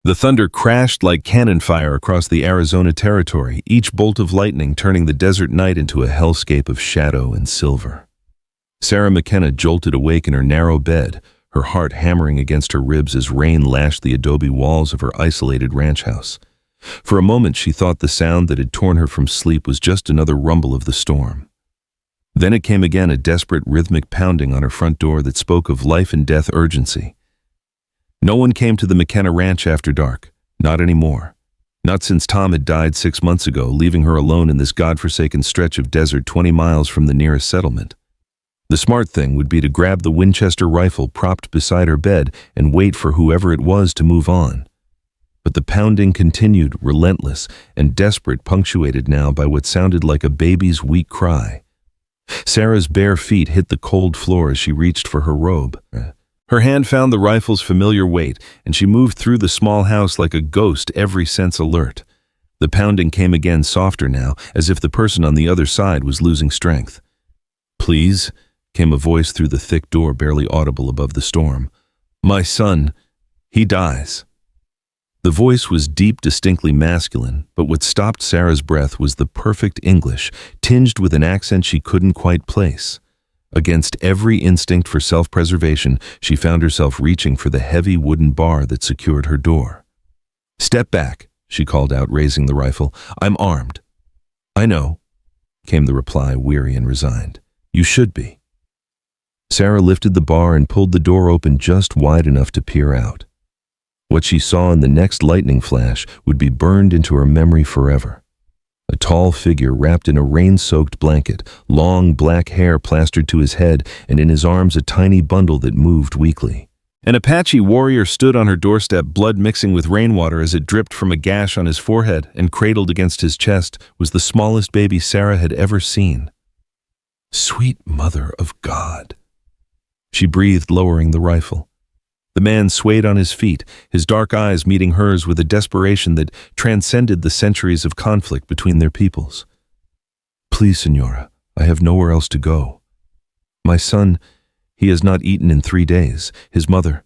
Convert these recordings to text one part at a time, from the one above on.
The thunder crashed like cannon fire across the Arizona territory, each bolt of lightning turning the desert night into a hellscape of shadow and silver. Sarah McKenna jolted awake in her narrow bed, her heart hammering against her ribs as rain lashed the adobe walls of her isolated ranch house. For a moment she thought the sound that had torn her from sleep was just another rumble of the storm. Then it came again, a desperate rhythmic pounding on her front door that spoke of life and death urgency. No one came to the McKenna ranch after dark, not anymore. Not since Tom had died 6 months ago, leaving her alone in this godforsaken stretch of desert 20 miles from the nearest settlement. The smart thing would be to grab the Winchester rifle propped beside her bed and wait for whoever it was to move on. But the pounding continued, relentless and desperate, punctuated now by what sounded like a baby's weak cry. Sarah's bare feet hit the cold floor as she reached for her robe. Her hand found the rifle's familiar weight, and she moved through the small house like a ghost, every sense alert. The pounding came again, softer now, as if the person on the other side was losing strength. "Please," came a voice through the thick door, barely audible above the storm. "My son, he dies." The voice was deep, distinctly masculine, but what stopped Sarah's breath was the perfect English, tinged with an accent she couldn't quite place. Against every instinct for self-preservation, she found herself reaching for the heavy wooden bar that secured her door. "Step back," she called out, raising the rifle. "I'm armed." "I know," came the reply, weary and resigned. "You should be." Sarah lifted the bar and pulled the door open just wide enough to peer out. What she saw in the next lightning flash would be burned into her memory forever. A tall figure wrapped in a rain-soaked blanket, long black hair plastered to his head, and in his arms a tiny bundle that moved weakly. An Apache warrior stood on her doorstep, blood mixing with rainwater as it dripped from a gash on his forehead, and cradled against his chest was the smallest baby Sarah had ever seen. "Sweet Mother of God," she breathed, lowering the rifle. The man swayed on his feet, his dark eyes meeting hers with a desperation that transcended the centuries of conflict between their peoples. "Please, Senora, I have nowhere else to go. My son, he has not eaten in 3 days. His mother—"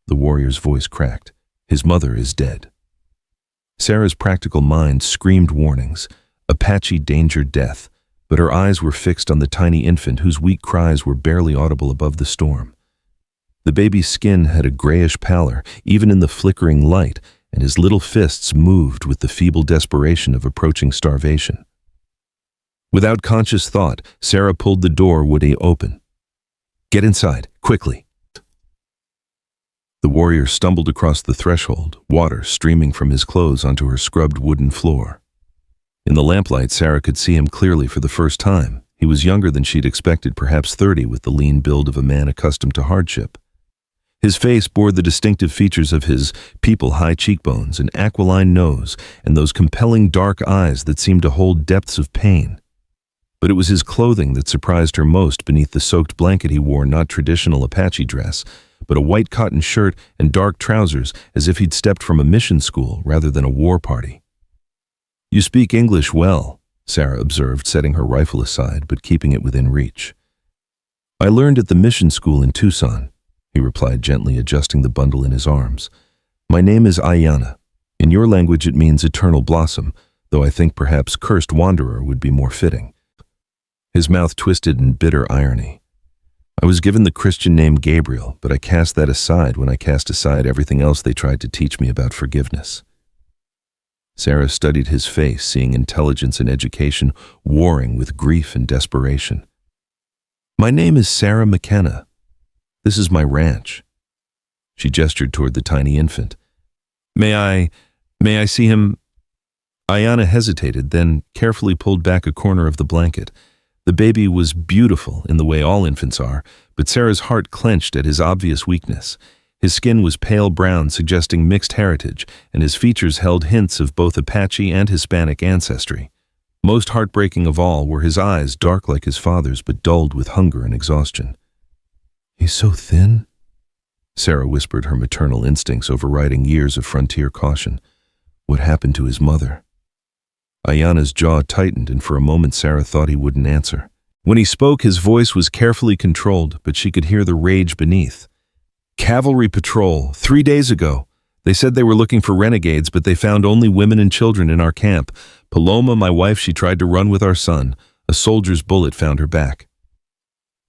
The warrior's voice cracked. "His mother is dead." Sarah's practical mind screamed warnings, Apache danger, death, but her eyes were fixed on the tiny infant whose weak cries were barely audible above the storm. The baby's skin had a grayish pallor, even in the flickering light, and his little fists moved with the feeble desperation of approaching starvation. Without conscious thought, Sarah pulled the door woody open. "Get inside, quickly." The warrior stumbled across the threshold, water streaming from his clothes onto her scrubbed wooden floor. In the lamplight, Sarah could see him clearly for the first time. He was younger than she'd expected, perhaps 30, with the lean build of a man accustomed to hardship. His face bore the distinctive features of his people, high cheekbones, an aquiline nose, and those compelling dark eyes that seemed to hold depths of pain. But it was his clothing that surprised her most. Beneath the soaked blanket he wore not traditional Apache dress, but a white cotton shirt and dark trousers, as if he'd stepped from a mission school rather than a war party. "You speak English well," Sarah observed, setting her rifle aside but keeping it within reach. "I learned at the mission school in Tucson," he replied, gently adjusting the bundle in his arms. "My name is Aiyana. In your language it means eternal blossom, though I think perhaps cursed wanderer would be more fitting." His mouth twisted in bitter irony. "I was given the Christian name Gabriel, but I cast that aside when I cast aside everything else they tried to teach me about forgiveness." Sarah studied his face, seeing intelligence and education warring with grief and desperation. "My name is Sarah McKenna. This is my ranch." She gestured toward the tiny infant. May I see him?" Aiyana hesitated, then carefully pulled back a corner of the blanket. The baby was beautiful in the way all infants are, but Sarah's heart clenched at his obvious weakness. His skin was pale brown, suggesting mixed heritage, and his features held hints of both Apache and Hispanic ancestry. Most heartbreaking of all were his eyes, dark like his father's, but dulled with hunger and exhaustion. "He's so thin," Sarah whispered, her maternal instincts overriding years of frontier caution. What happened to his mother? Aiyana's jaw tightened, and for a moment Sarah thought he wouldn't answer. When he spoke, his voice was carefully controlled, but she could hear the rage beneath. "Cavalry patrol, 3 days ago. They said they were looking for renegades, but they found only women and children in our camp. Paloma, my wife, she tried to run with our son. A soldier's bullet found her back."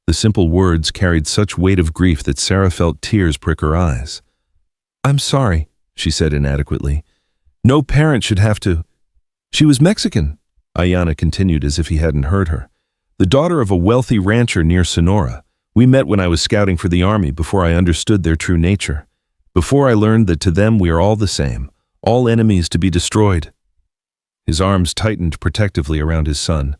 The simple words carried such weight of grief that Sarah felt tears prick her eyes. "I'm sorry," she said inadequately. "No parent should have to—" "She was Mexican," Aiyana continued as if he hadn't heard her. "The daughter of a wealthy rancher near Sonora. We met when I was scouting for the army before I understood their true nature. Before I learned that to them we are all the same, all enemies to be destroyed." His arms tightened protectively around his son.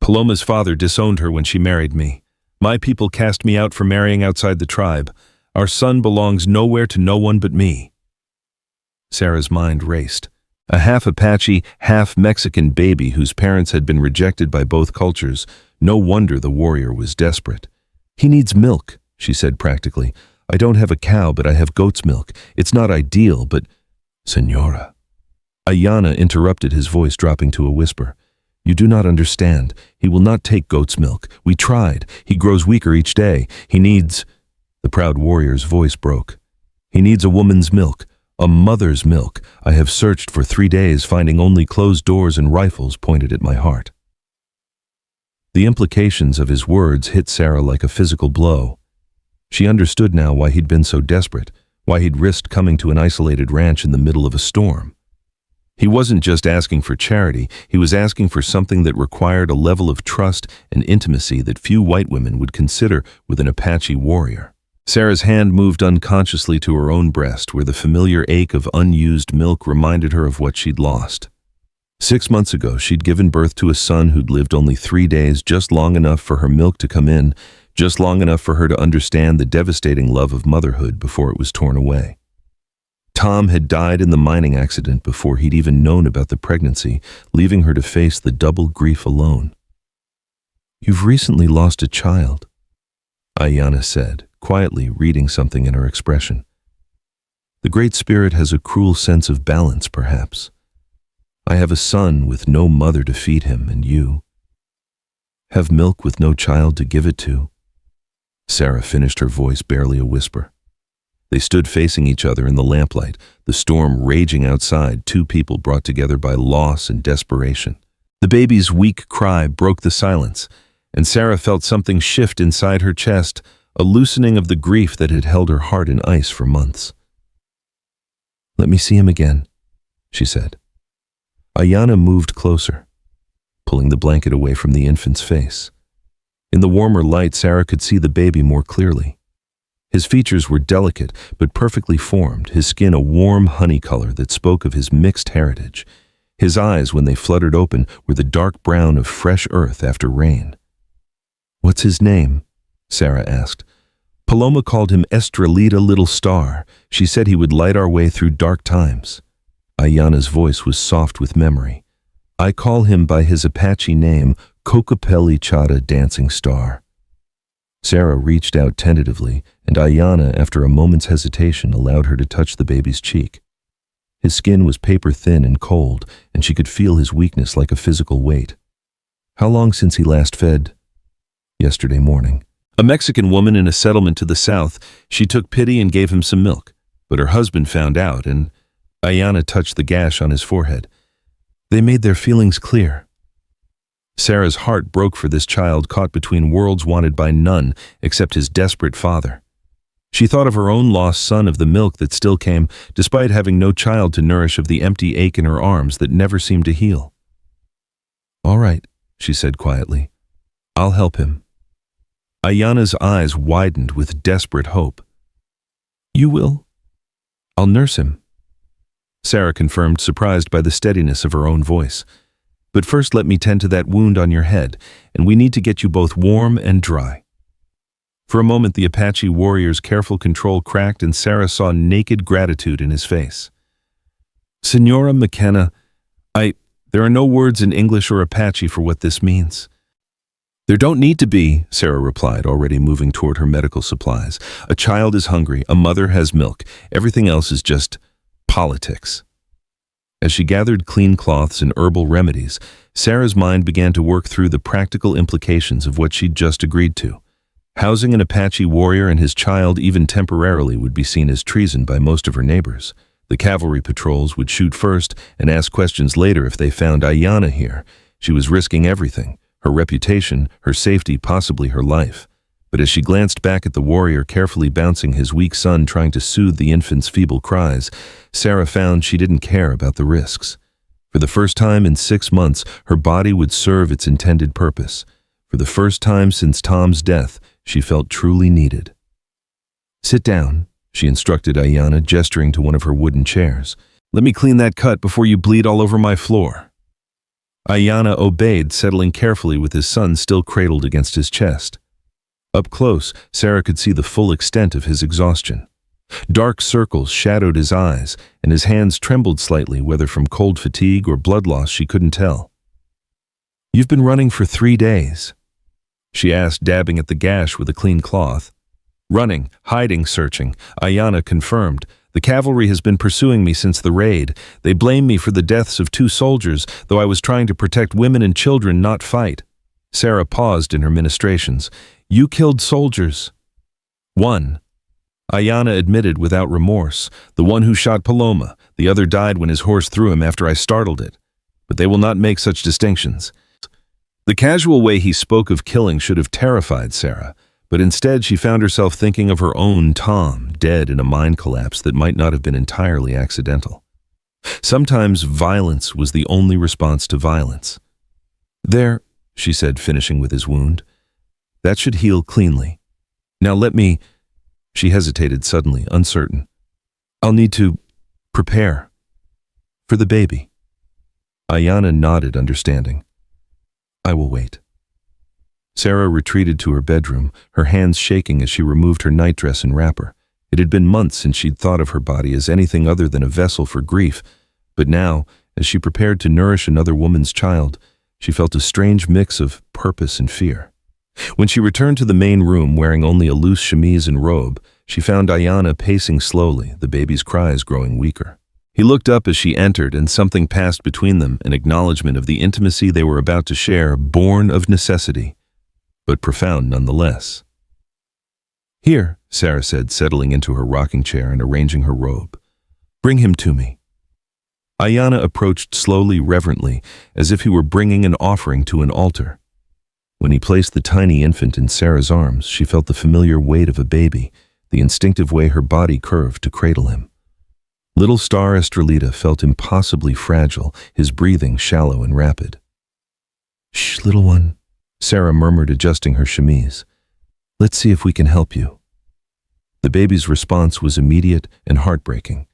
"Paloma's father disowned her when she married me. My people cast me out for marrying outside the tribe. Our son belongs nowhere to no one but me." Sarah's mind raced. A half Apache, half Mexican baby whose parents had been rejected by both cultures. No wonder the warrior was desperate. "He needs milk," she said practically. "I don't have a cow, but I have goat's milk. It's not ideal, but—" "Senora." Aiyana interrupted, his voice dropping to a whisper. "You do not understand. He will not take goat's milk. We tried. He grows weaker each day. He needs—" The proud warrior's voice broke. "He needs a woman's milk, a mother's milk. I have searched for 3 days, finding only closed doors and rifles pointed at my heart." The implications of his words hit Sarah like a physical blow. She understood now why he'd been so desperate, why he'd risked coming to an isolated ranch in the middle of a storm. He wasn't just asking for charity, he was asking for something that required a level of trust and intimacy that few white women would consider with an Apache warrior. Sarah's hand moved unconsciously to her own breast, where the familiar ache of unused milk reminded her of what she'd lost. 6 months ago, she'd given birth to a son who'd lived only 3 days, just long enough for her milk to come in, just long enough for her to understand the devastating love of motherhood before it was torn away. Tom had died in the mining accident before he'd even known about the pregnancy, leaving her to face the double grief alone. "You've recently lost a child," Aiyana said, quietly reading something in her expression. "The Great Spirit has a cruel sense of balance, perhaps. I have a son with no mother to feed him, and you have milk with no child to give it to." Sarah finished, her voice barely a whisper. They stood facing each other in the lamplight, the storm raging outside, two people brought together by loss and desperation. The baby's weak cry broke the silence, and Sarah felt something shift inside her chest, a loosening of the grief that had held her heart in ice for months. "Let me see him again," she said. Aiyana moved closer, pulling the blanket away from the infant's face. In the warmer light, Sarah could see the baby more clearly. His features were delicate but perfectly formed, his skin a warm honey color that spoke of his mixed heritage. His eyes, when they fluttered open, were the dark brown of fresh earth after rain. "What's his name?" Sarah asked. "Paloma called him Estrelita, little star. She said he would light our way through dark times." Aiyana's voice was soft with memory. "I call him by his Apache name, Cocopelli Chata, dancing star." Sarah reached out tentatively, and Aiyana, after a moment's hesitation, allowed her to touch the baby's cheek. His skin was paper-thin and cold, and she could feel his weakness like a physical weight. "How long since he last fed?" "Yesterday morning. A Mexican woman in a settlement to the south. She took pity and gave him some milk, but her husband found out, and—" Aiyana touched the gash on his forehead. "They made their feelings clear." Sarah's heart broke for this child caught between worlds, wanted by none except his desperate father. She thought of her own lost son, of the milk that still came, despite having no child to nourish, of the empty ache in her arms that never seemed to heal. "All right," she said quietly. "I'll help him." Aiyana's eyes widened with desperate hope. "You will?" "I'll nurse him," Sarah confirmed, surprised by the steadiness of her own voice. "But first let me tend to that wound on your head, and we need to get you both warm and dry." For a moment the Apache warrior's careful control cracked, and Sarah saw naked gratitude in his face. "Senora McKenna, there are no words in English or Apache for what this means." "There don't need to be," Sarah replied, already moving toward her medical supplies. "A child is hungry, a mother has milk. Everything else is just politics." As she gathered clean cloths and herbal remedies, Sarah's mind began to work through the practical implications of what she'd just agreed to. Housing an Apache warrior and his child even temporarily would be seen as treason by most of her neighbors. The cavalry patrols would shoot first and ask questions later if they found Aiyana here. She was risking everything, her reputation, her safety, possibly her life. But as she glanced back at the warrior carefully bouncing his weak son trying to soothe the infant's feeble cries, Sarah found she didn't care about the risks. For the first time in 6 months, her body would serve its intended purpose. For the first time since Tom's death, she felt truly needed. "Sit down," she instructed Aiyana, gesturing to one of her wooden chairs. "Let me clean that cut before you bleed all over my floor." Aiyana obeyed, settling carefully with his son still cradled against his chest. Up close, Sarah could see the full extent of his exhaustion. Dark circles shadowed his eyes, and his hands trembled slightly, whether from cold fatigue or blood loss she couldn't tell. "You've been running for 3 days?" she asked, dabbing at the gash with a clean cloth. "Running, hiding, searching," Aiyana confirmed. "The cavalry has been pursuing me since the raid. They blame me for the deaths of 2 soldiers, though I was trying to protect women and children, not fight." Sarah paused in her ministrations. "You killed soldiers." "One," Aiyana admitted without remorse. "The one who shot Paloma. The other died when his horse threw him after I startled it. But they will not make such distinctions." The casual way he spoke of killing should have terrified Sarah, but instead she found herself thinking of her own Tom, dead in a mind collapse that might not have been entirely accidental. Sometimes violence was the only response to violence. "There," she said, finishing with his wound. "That should heal cleanly. Now let me—" She hesitated suddenly, uncertain. "I'll need to prepare for the baby." Aiyana nodded, understanding. "I will wait." Sarah retreated to her bedroom, her hands shaking as she removed her nightdress and wrapper. It had been months since she'd thought of her body as anything other than a vessel for grief, but now, as she prepared to nourish another woman's child, she felt a strange mix of purpose and fear. When she returned to the main room wearing only a loose chemise and robe, she found Aiyana pacing slowly, the baby's cries growing weaker. He looked up as she entered, and something passed between them, an acknowledgement of the intimacy they were about to share, born of necessity, but profound nonetheless. "Here," Sarah said, settling into her rocking chair and arranging her robe. "Bring him to me." Aiyana approached slowly, reverently, as if he were bringing an offering to an altar. When he placed the tiny infant in Sarah's arms, she felt the familiar weight of a baby, the instinctive way her body curved to cradle him. Little Star Estrelita felt impossibly fragile, his breathing shallow and rapid. "Shh, little one," Sarah murmured, adjusting her chemise. "Let's see if we can help you." The baby's response was immediate and heartbreaking.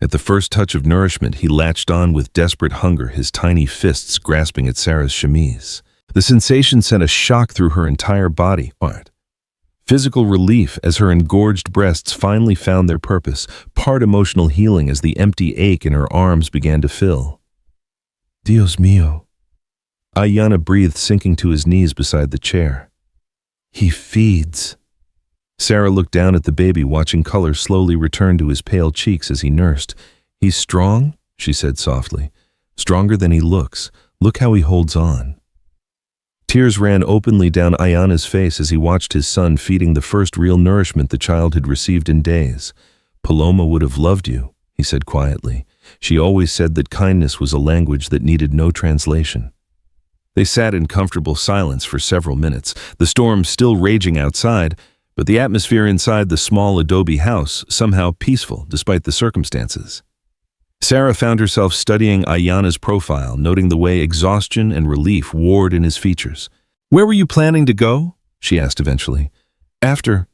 At the first touch of nourishment, he latched on with desperate hunger, his tiny fists grasping at Sarah's chemise. The sensation sent a shock through her entire body. Physical relief as her engorged breasts finally found their purpose, part emotional healing as the empty ache in her arms began to fill. "Dios mío," Aiyana breathed, sinking to his knees beside the chair. "He feeds." Sarah looked down at the baby, watching color slowly return to his pale cheeks as he nursed. "He's strong," she said softly. "Stronger than he looks. Look how he holds on." Tears ran openly down Aiyana's face as he watched his son feeding the first real nourishment the child had received in days. "Paloma would have loved you," he said quietly. "She always said that kindness was a language that needed no translation." They sat in comfortable silence for several minutes, the storm still raging outside, but the atmosphere inside the small adobe house somehow peaceful despite the circumstances. Sarah found herself studying Aiyana's profile, noting the way exhaustion and relief warred in his features. "Where were you planning to go?" she asked eventually. After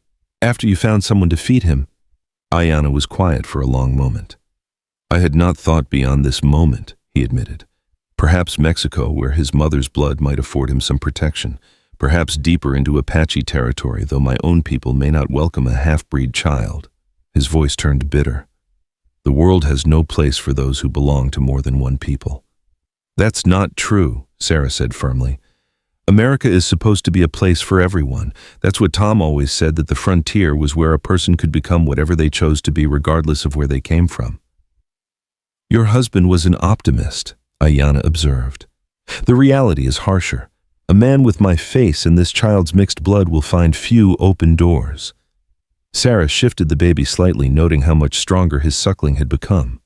you found someone to feed him." Aiyana was quiet for a long moment. "I had not thought beyond this moment," he admitted. "Perhaps Mexico, where his mother's blood might afford him some protection. Perhaps deeper into Apache territory, though my own people may not welcome a half-breed child." His voice turned bitter. "The world has no place for those who belong to more than one people." "That's not true," Sarah said firmly. "America is supposed to be a place for everyone. That's what Tom always said, that the frontier was where a person could become whatever they chose to be regardless of where they came from." "Your husband was an optimist," Aiyana observed. "The reality is harsher. A man with my face and this child's mixed blood will find few open doors. Sarah shifted the baby slightly, noting how much stronger his suckling had become.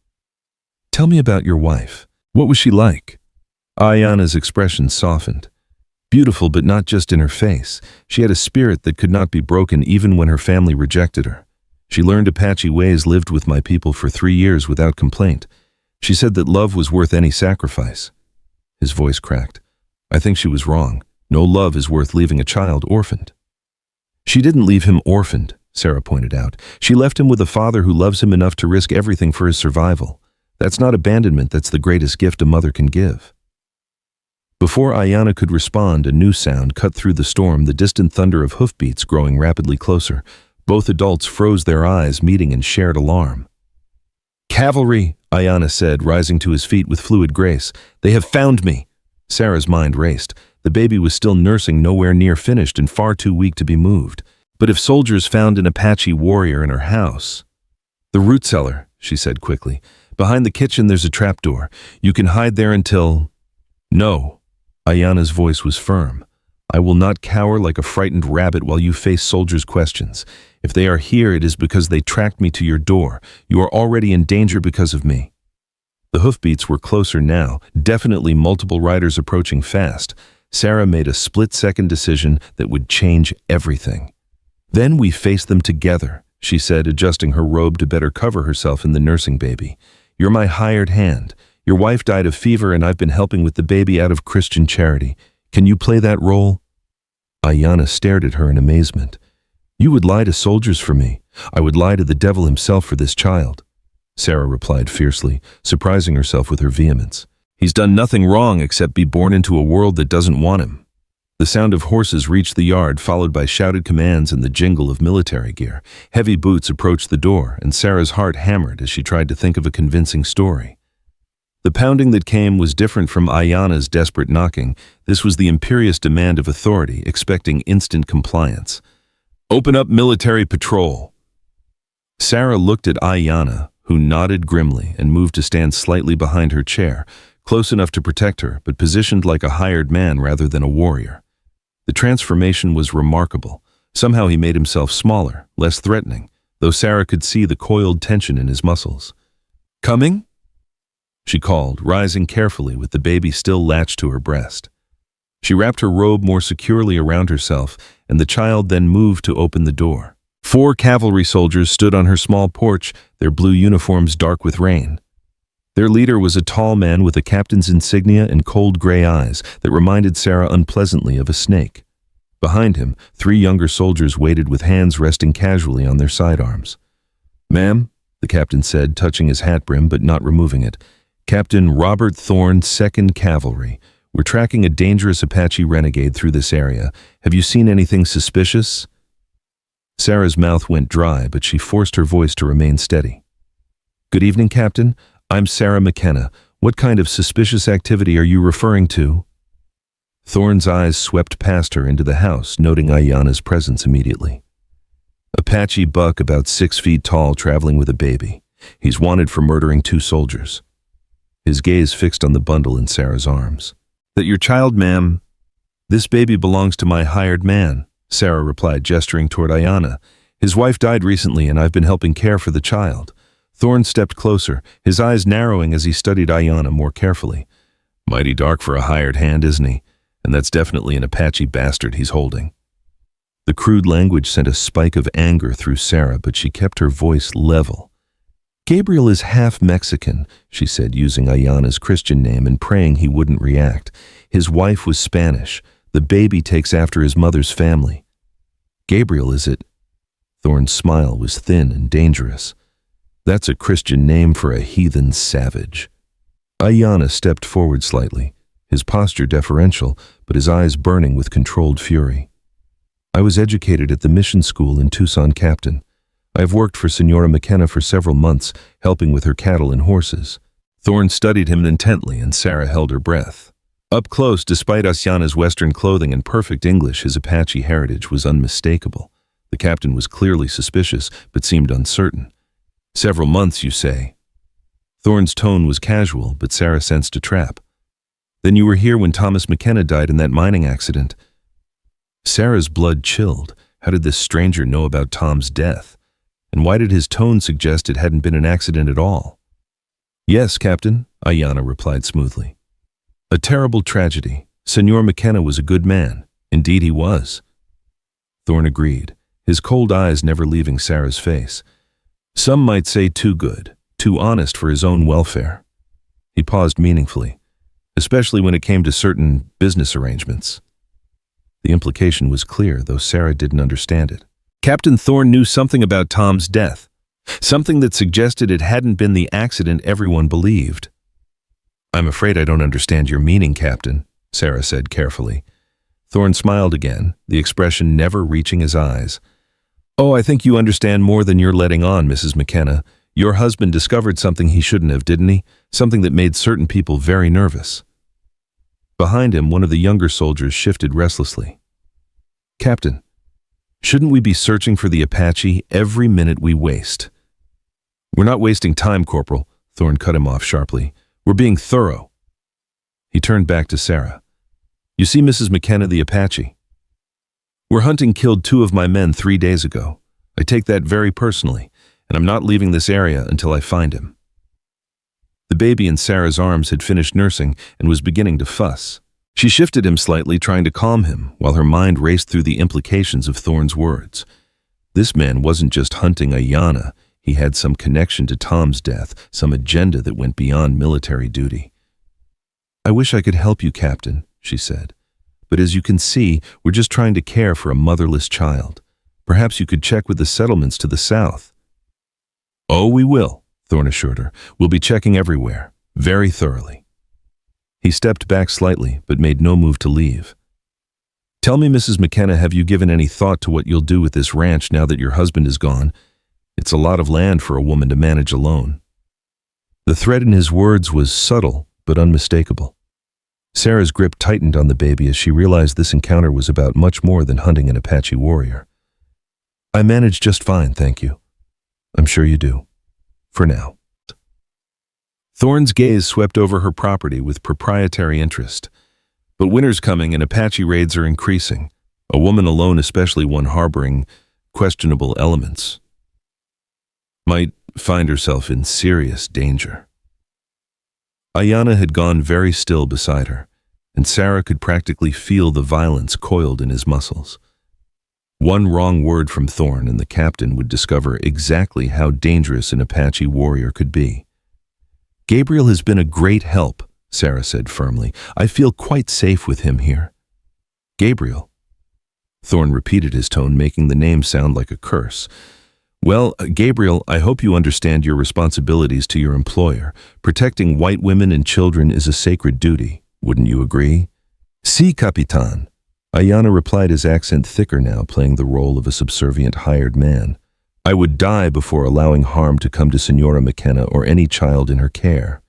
Tell me about your wife. What was she like? Aiyana's expression softened. Beautiful, but not just in her face. She had a spirit that could not be broken even when her family rejected her. She learned Apache ways, lived with my people for 3 years without complaint. She said that love was worth any sacrifice. His voice cracked. I think she was wrong. No love is worth leaving a child orphaned. She didn't leave him orphaned, Sarah pointed out. She left him with a father who loves him enough to risk everything for his survival. That's not abandonment, that's the greatest gift a mother can give. Before Aiyana could respond, a new sound cut through the storm, the distant thunder of hoofbeats growing rapidly closer. Both adults froze their eyes, meeting in shared alarm. Cavalry, Aiyana said, rising to his feet with fluid grace. They have found me. Sarah's mind raced. The baby was still nursing, nowhere near finished and far too weak to be moved. But if soldiers found an Apache warrior in her house... The root cellar, she said quickly. Behind the kitchen there's a trapdoor. You can hide there until... No. Aiyana's voice was firm. I will not cower like a frightened rabbit while you face soldiers' questions. If they are here, it is because they tracked me to your door. You are already in danger because of me. The hoofbeats were closer now, definitely multiple riders approaching fast. Sarah made a split-second decision that would change everything. Then we face them together, she said, adjusting her robe to better cover herself in the nursing baby. You're my hired hand. Your wife died of fever and I've been helping with the baby out of Christian charity. Can you play that role? Aiyana stared at her in amazement. You would lie to soldiers for me. I would lie to the devil himself for this child. Sarah replied fiercely, surprising herself with her vehemence. He's done nothing wrong except be born into a world that doesn't want him. The sound of horses reached the yard, followed by shouted commands and the jingle of military gear. Heavy boots approached the door, and Sarah's heart hammered as she tried to think of a convincing story. The pounding that came was different from Aiyana's desperate knocking. This was the imperious demand of authority, expecting instant compliance. Open up military patrol. Sarah looked at Aiyana, who nodded grimly and moved to stand slightly behind her chair, close enough to protect her, but positioned like a hired man rather than a warrior. The transformation was remarkable. Somehow he made himself smaller, less threatening, though Sarah could see the coiled tension in his muscles. Coming? She called, rising carefully with the baby still latched to her breast. She wrapped her robe more securely around herself, and the child then moved to open the door. 4 cavalry soldiers stood on her small porch, their blue uniforms dark with rain. Their leader was a tall man with a captain's insignia and cold gray eyes that reminded Sarah unpleasantly of a snake. Behind him, 3 younger soldiers waited with hands resting casually on their sidearms. Ma'am, the captain said, touching his hat brim but not removing it. Captain Robert Thorne, 2nd Cavalry. We're tracking a dangerous Apache renegade through this area. Have you seen anything suspicious? Sarah's mouth went dry, but she forced her voice to remain steady. Good evening, Captain. I'm Sarah McKenna. What kind of suspicious activity are you referring to? Thorne's eyes swept past her into the house, noting Aiyana's presence immediately. Apache buck about 6 feet tall, traveling with a baby. He's wanted for murdering 2 soldiers. His gaze fixed on the bundle in Sarah's arms. That your child, ma'am? This baby belongs to my hired man, Sarah replied, gesturing toward Aiyana. His wife died recently and I've been helping care for the child. Thorne stepped closer, his eyes narrowing as he studied Aiyana more carefully. Mighty dark for a hired hand, isn't he? And that's definitely an Apache bastard he's holding. The crude language sent a spike of anger through Sarah, but she kept her voice level. Gabriel is half Mexican, she said, using Aiyana's Christian name and praying he wouldn't react. His wife was Spanish. The baby takes after his mother's family. Gabriel, is it? Thorne's smile was thin and dangerous. That's a Christian name for a heathen savage. Aiyana stepped forward slightly, his posture deferential, but his eyes burning with controlled fury. I was educated at the mission school in Tucson, Captain. I have worked for Sarah McKenna for several months, helping with her cattle and horses. Thorne studied him intently, and Sarah held her breath. Up close, despite Aiyana's Western clothing and perfect English, his Apache heritage was unmistakable. The captain was clearly suspicious, but seemed uncertain. Several months, you say? Thorne's tone was casual, but Sarah sensed a trap. Then you were here when Thomas McKenna died in that mining accident. Sarah's blood chilled. How did this stranger know about Tom's death? And why did his tone suggest it hadn't been an accident at all? Yes, Captain, Aiyana replied smoothly. A terrible tragedy. Senor McKenna was a good man. Indeed he was. Thorn agreed, his cold eyes never leaving Sarah's face. Some might say too good, too honest for his own welfare. He paused meaningfully, especially when it came to certain business arrangements. The implication was clear, though Sarah didn't understand it. Captain Thorn knew something about Tom's death, something that suggested it hadn't been the accident everyone believed. I'm afraid I don't understand your meaning, Captain, Sarah said carefully. Thorn smiled again, the expression never reaching his eyes. Oh, I think you understand more than you're letting on, Mrs. McKenna. Your husband discovered something he shouldn't have, didn't he? Something that made certain people very nervous. Behind him, one of the younger soldiers shifted restlessly. Captain, shouldn't we be searching for the Apache every minute we waste? We're not wasting time, Corporal, Thorn cut him off sharply. We're being thorough. He turned back to Sarah. You see Mrs. McKenna, the Apache? We're hunting killed 2 of my men 3 days ago. I take that very personally, and I'm not leaving this area until I find him. The baby in Sarah's arms had finished nursing and was beginning to fuss. She shifted him slightly, trying to calm him, while her mind raced through the implications of Thorn's words. This man wasn't just hunting Aiyana. He had some connection to Tom's death, some agenda that went beyond military duty. I wish I could help you, Captain, she said. But as you can see, we're just trying to care for a motherless child. Perhaps you could check with the settlements to the south. Oh, we will, Thorn assured her. We'll be checking everywhere, very thoroughly. He stepped back slightly, but made no move to leave. Tell me, Mrs. McKenna, have you given any thought to what you'll do with this ranch now that your husband is gone? It's a lot of land for a woman to manage alone. The threat in his words was subtle, but unmistakable. Sarah's grip tightened on the baby as she realized this encounter was about much more than hunting an Apache warrior. I manage just fine, thank you. I'm sure you do. For now. Thorn's gaze swept over her property with proprietary interest. But winter's coming and Apache raids are increasing. A woman alone, especially one harboring questionable elements, might find herself in serious danger. Aiyana had gone very still beside her, and Sarah could practically feel the violence coiled in his muscles. One wrong word from Thorn and the captain would discover exactly how dangerous an Apache warrior could be. Gabriel has been a great help, Sarah said firmly. I feel quite safe with him here. Gabriel? Thorn repeated his tone, making the name sound like a curse. Well, Gabriel, I hope you understand your responsibilities to your employer. Protecting white women and children is a sacred duty. Wouldn't you agree? Si, Capitan. Aiyana replied, his accent thicker now, playing the role of a subservient hired man. I would die before allowing harm to come to Senora McKenna or any child in her care.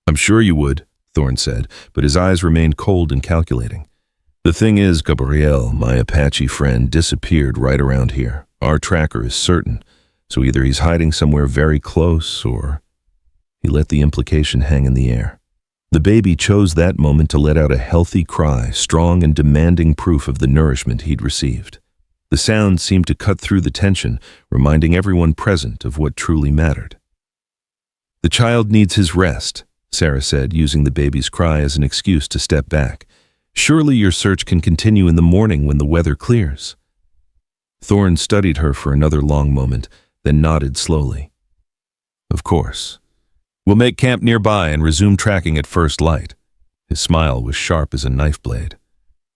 I'm sure you would, Thorn said, but his eyes remained cold and calculating. The thing is, Gabriel, my Apache friend, disappeared right around here. Our tracker is certain. So either he's hiding somewhere very close, or... He let the implication hang in the air. The baby chose that moment to let out a healthy cry, strong and demanding proof of the nourishment he'd received. The sound seemed to cut through the tension, reminding everyone present of what truly mattered. The child needs his rest, Sarah said, using the baby's cry as an excuse to step back. Surely your search can continue in the morning when the weather clears. Thorn studied her for another long moment, then nodded slowly. Of course. We'll make camp nearby and resume tracking at first light. His smile was sharp as a knife blade.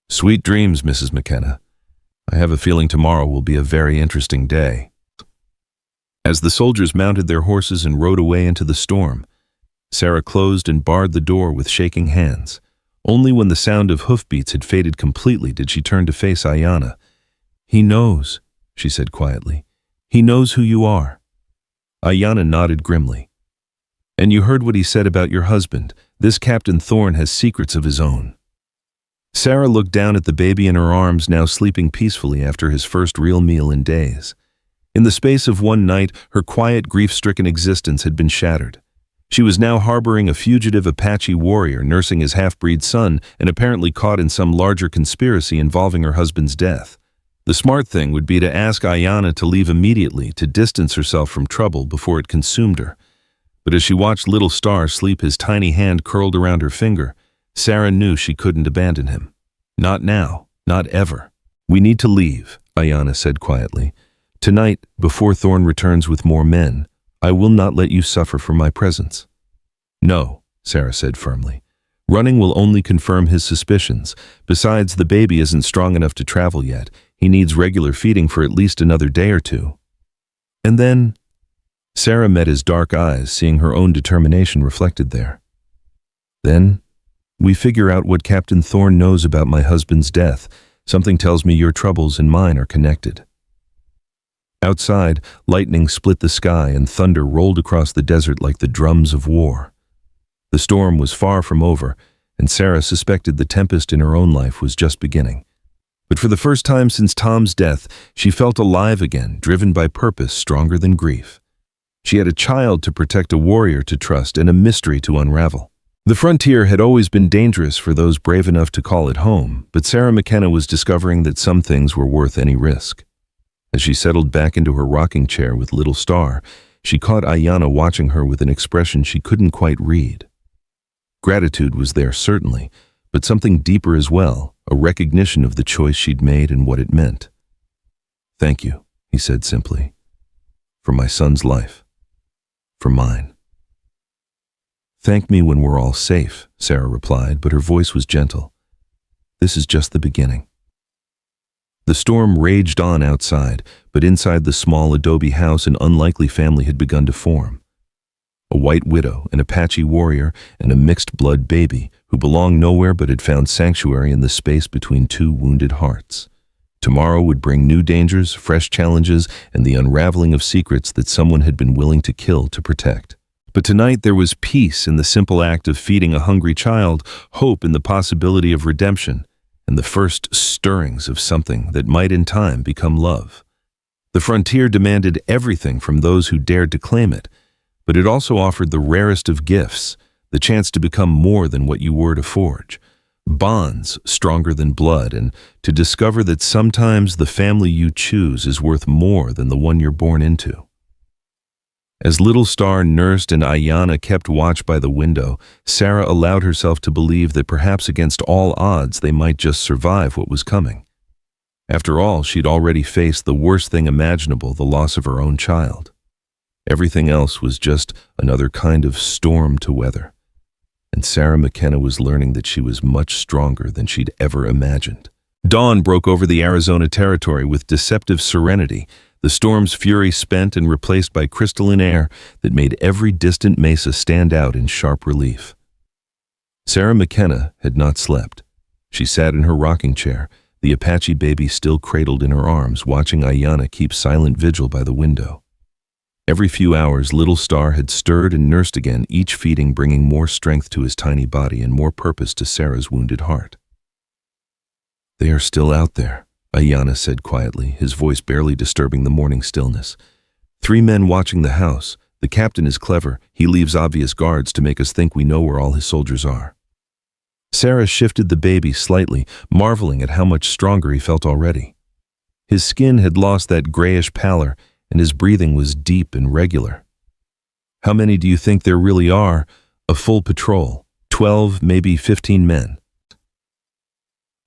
Sweet dreams, Mrs. McKenna. I have a feeling tomorrow will be a very interesting day. As the soldiers mounted their horses and rode away into the storm, Sarah closed and barred the door with shaking hands. Only when the sound of hoofbeats had faded completely did she turn to face Aiyana. He knows, she said quietly. He knows who you are. Aiyana nodded grimly. And you heard what he said about your husband. This Captain Thorn has secrets of his own. Sarah looked down at the baby in her arms, now sleeping peacefully after his first real meal in days. In the space of one night, her quiet, grief-stricken existence had been shattered. She was now harboring a fugitive Apache warrior nursing his half-breed son and apparently caught in some larger conspiracy involving her husband's death. The smart thing would be to ask Aiyana to leave immediately to distance herself from trouble before it consumed her. But as she watched little Star sleep, his tiny hand curled around her finger, Sarah knew she couldn't abandon him. Not now, not ever. "We need to leave," Aiyana said quietly. "Tonight, before Thorn returns with more men, I will not let you suffer from my presence." "No," Sarah said firmly. "Running will only confirm his suspicions. Besides, the baby isn't strong enough to travel yet. He needs regular feeding for at least another day or two." And then Sarah met his dark eyes, seeing her own determination reflected there. "Then we figure out what Captain Thorn knows about my husband's death. Something tells me your troubles and mine are connected." Outside, lightning split the sky and thunder rolled across the desert like the drums of war. The storm was far from over, and Sarah suspected the tempest in her own life was just beginning. But for the first time since Tom's death, she felt alive again, driven by purpose stronger than grief. She had a child to protect, a warrior to trust, and a mystery to unravel. The frontier had always been dangerous for those brave enough to call it home, but Sarah McKenna was discovering that some things were worth any risk. As she settled back into her rocking chair with little Star, she caught Aiyana watching her with an expression she couldn't quite read. Gratitude was there, certainly, but something deeper as well, a recognition of the choice she'd made and what it meant. "Thank you," he said simply. "For my son's life. For mine." "Thank me when we're all safe," Sarah replied, but her voice was gentle. "This is just the beginning." The storm raged on outside, but inside the small adobe house an unlikely family had begun to form. A white widow, an Apache warrior, and a mixed-blood baby who belonged nowhere but had found sanctuary in the space between two wounded hearts. Tomorrow would bring new dangers, fresh challenges, and the unraveling of secrets that someone had been willing to kill to protect. But tonight there was peace in the simple act of feeding a hungry child, hope in the possibility of redemption, and the first stirrings of something that might in time become love. The frontier demanded everything from those who dared to claim it, but it also offered the rarest of gifts, the chance to become more than what you were to forge, bonds stronger than blood, and to discover that sometimes the family you choose is worth more than the one you're born into. As little Star nursed and Aiyana kept watch by the window, Sarah allowed herself to believe that perhaps against all odds they might just survive what was coming. After all, she'd already faced the worst thing imaginable, the loss of her own child. Everything else was just another kind of storm to weather. And Sarah McKenna was learning that she was much stronger than she'd ever imagined. Dawn broke over the Arizona territory with deceptive serenity, the storm's fury spent and replaced by crystalline air that made every distant mesa stand out in sharp relief. Sarah McKenna had not slept. She sat in her rocking chair, the Apache baby still cradled in her arms, watching Aiyana keep silent vigil by the window. Every few hours, little Star had stirred and nursed again, each feeding bringing more strength to his tiny body and more purpose to Sarah's wounded heart. "They are still out there," Aiyana said quietly, his voice barely disturbing the morning stillness. "3 men watching the house. The captain is clever. He leaves obvious guards to make us think we know where all his soldiers are." Sarah shifted the baby slightly, marveling at how much stronger he felt already. His skin had lost that grayish pallor, and his breathing was deep and regular. "How many do you think there really are?" "A full patrol. 12, maybe 15 men."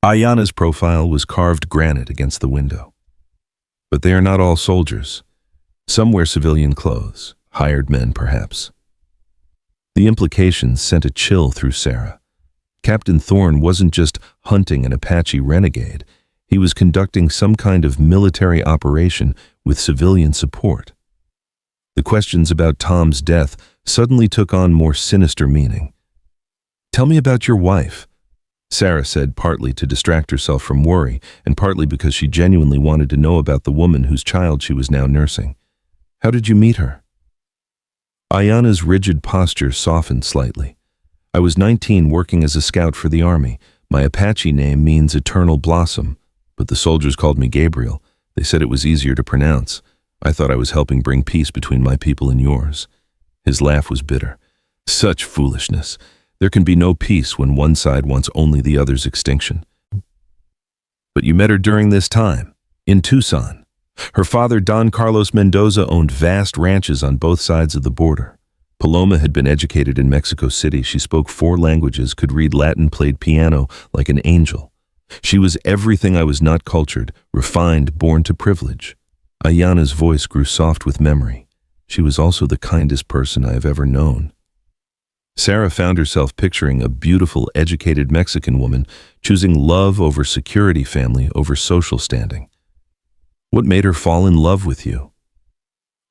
Aiyana's profile was carved granite against the window. "But they are not all soldiers. Some wear civilian clothes, hired men perhaps." The implications sent a chill through Sarah. Captain Thorn wasn't just hunting an Apache renegade. He was conducting some kind of military operation with civilian support. The questions about Tom's death suddenly took on more sinister meaning. "Tell me about your wife," Sarah said, partly to distract herself from worry, and partly because she genuinely wanted to know about the woman whose child she was now nursing. "How did you meet her?" Aiyana's rigid posture softened slightly. "I was 19 working as a scout for the army. My Apache name means eternal blossom, but the soldiers called me Gabriel. They said it was easier to pronounce. I thought I was helping bring peace between my people and yours." His laugh was bitter. Such foolishness. There can be no peace when one side wants only the other's extinction. But you met her during this time, in Tucson. Her father, Don Carlos Mendoza, owned vast ranches on both sides of the border. Paloma had been educated in Mexico City. She spoke 4 languages, could read Latin, played piano like an angel. She was everything I was not: cultured, refined, born to privilege. Aiyana's voice grew soft with memory. She was also the kindest person I have ever known. Sarah found herself picturing a beautiful, educated Mexican woman choosing love over security, family over social standing. What made her fall in love with you?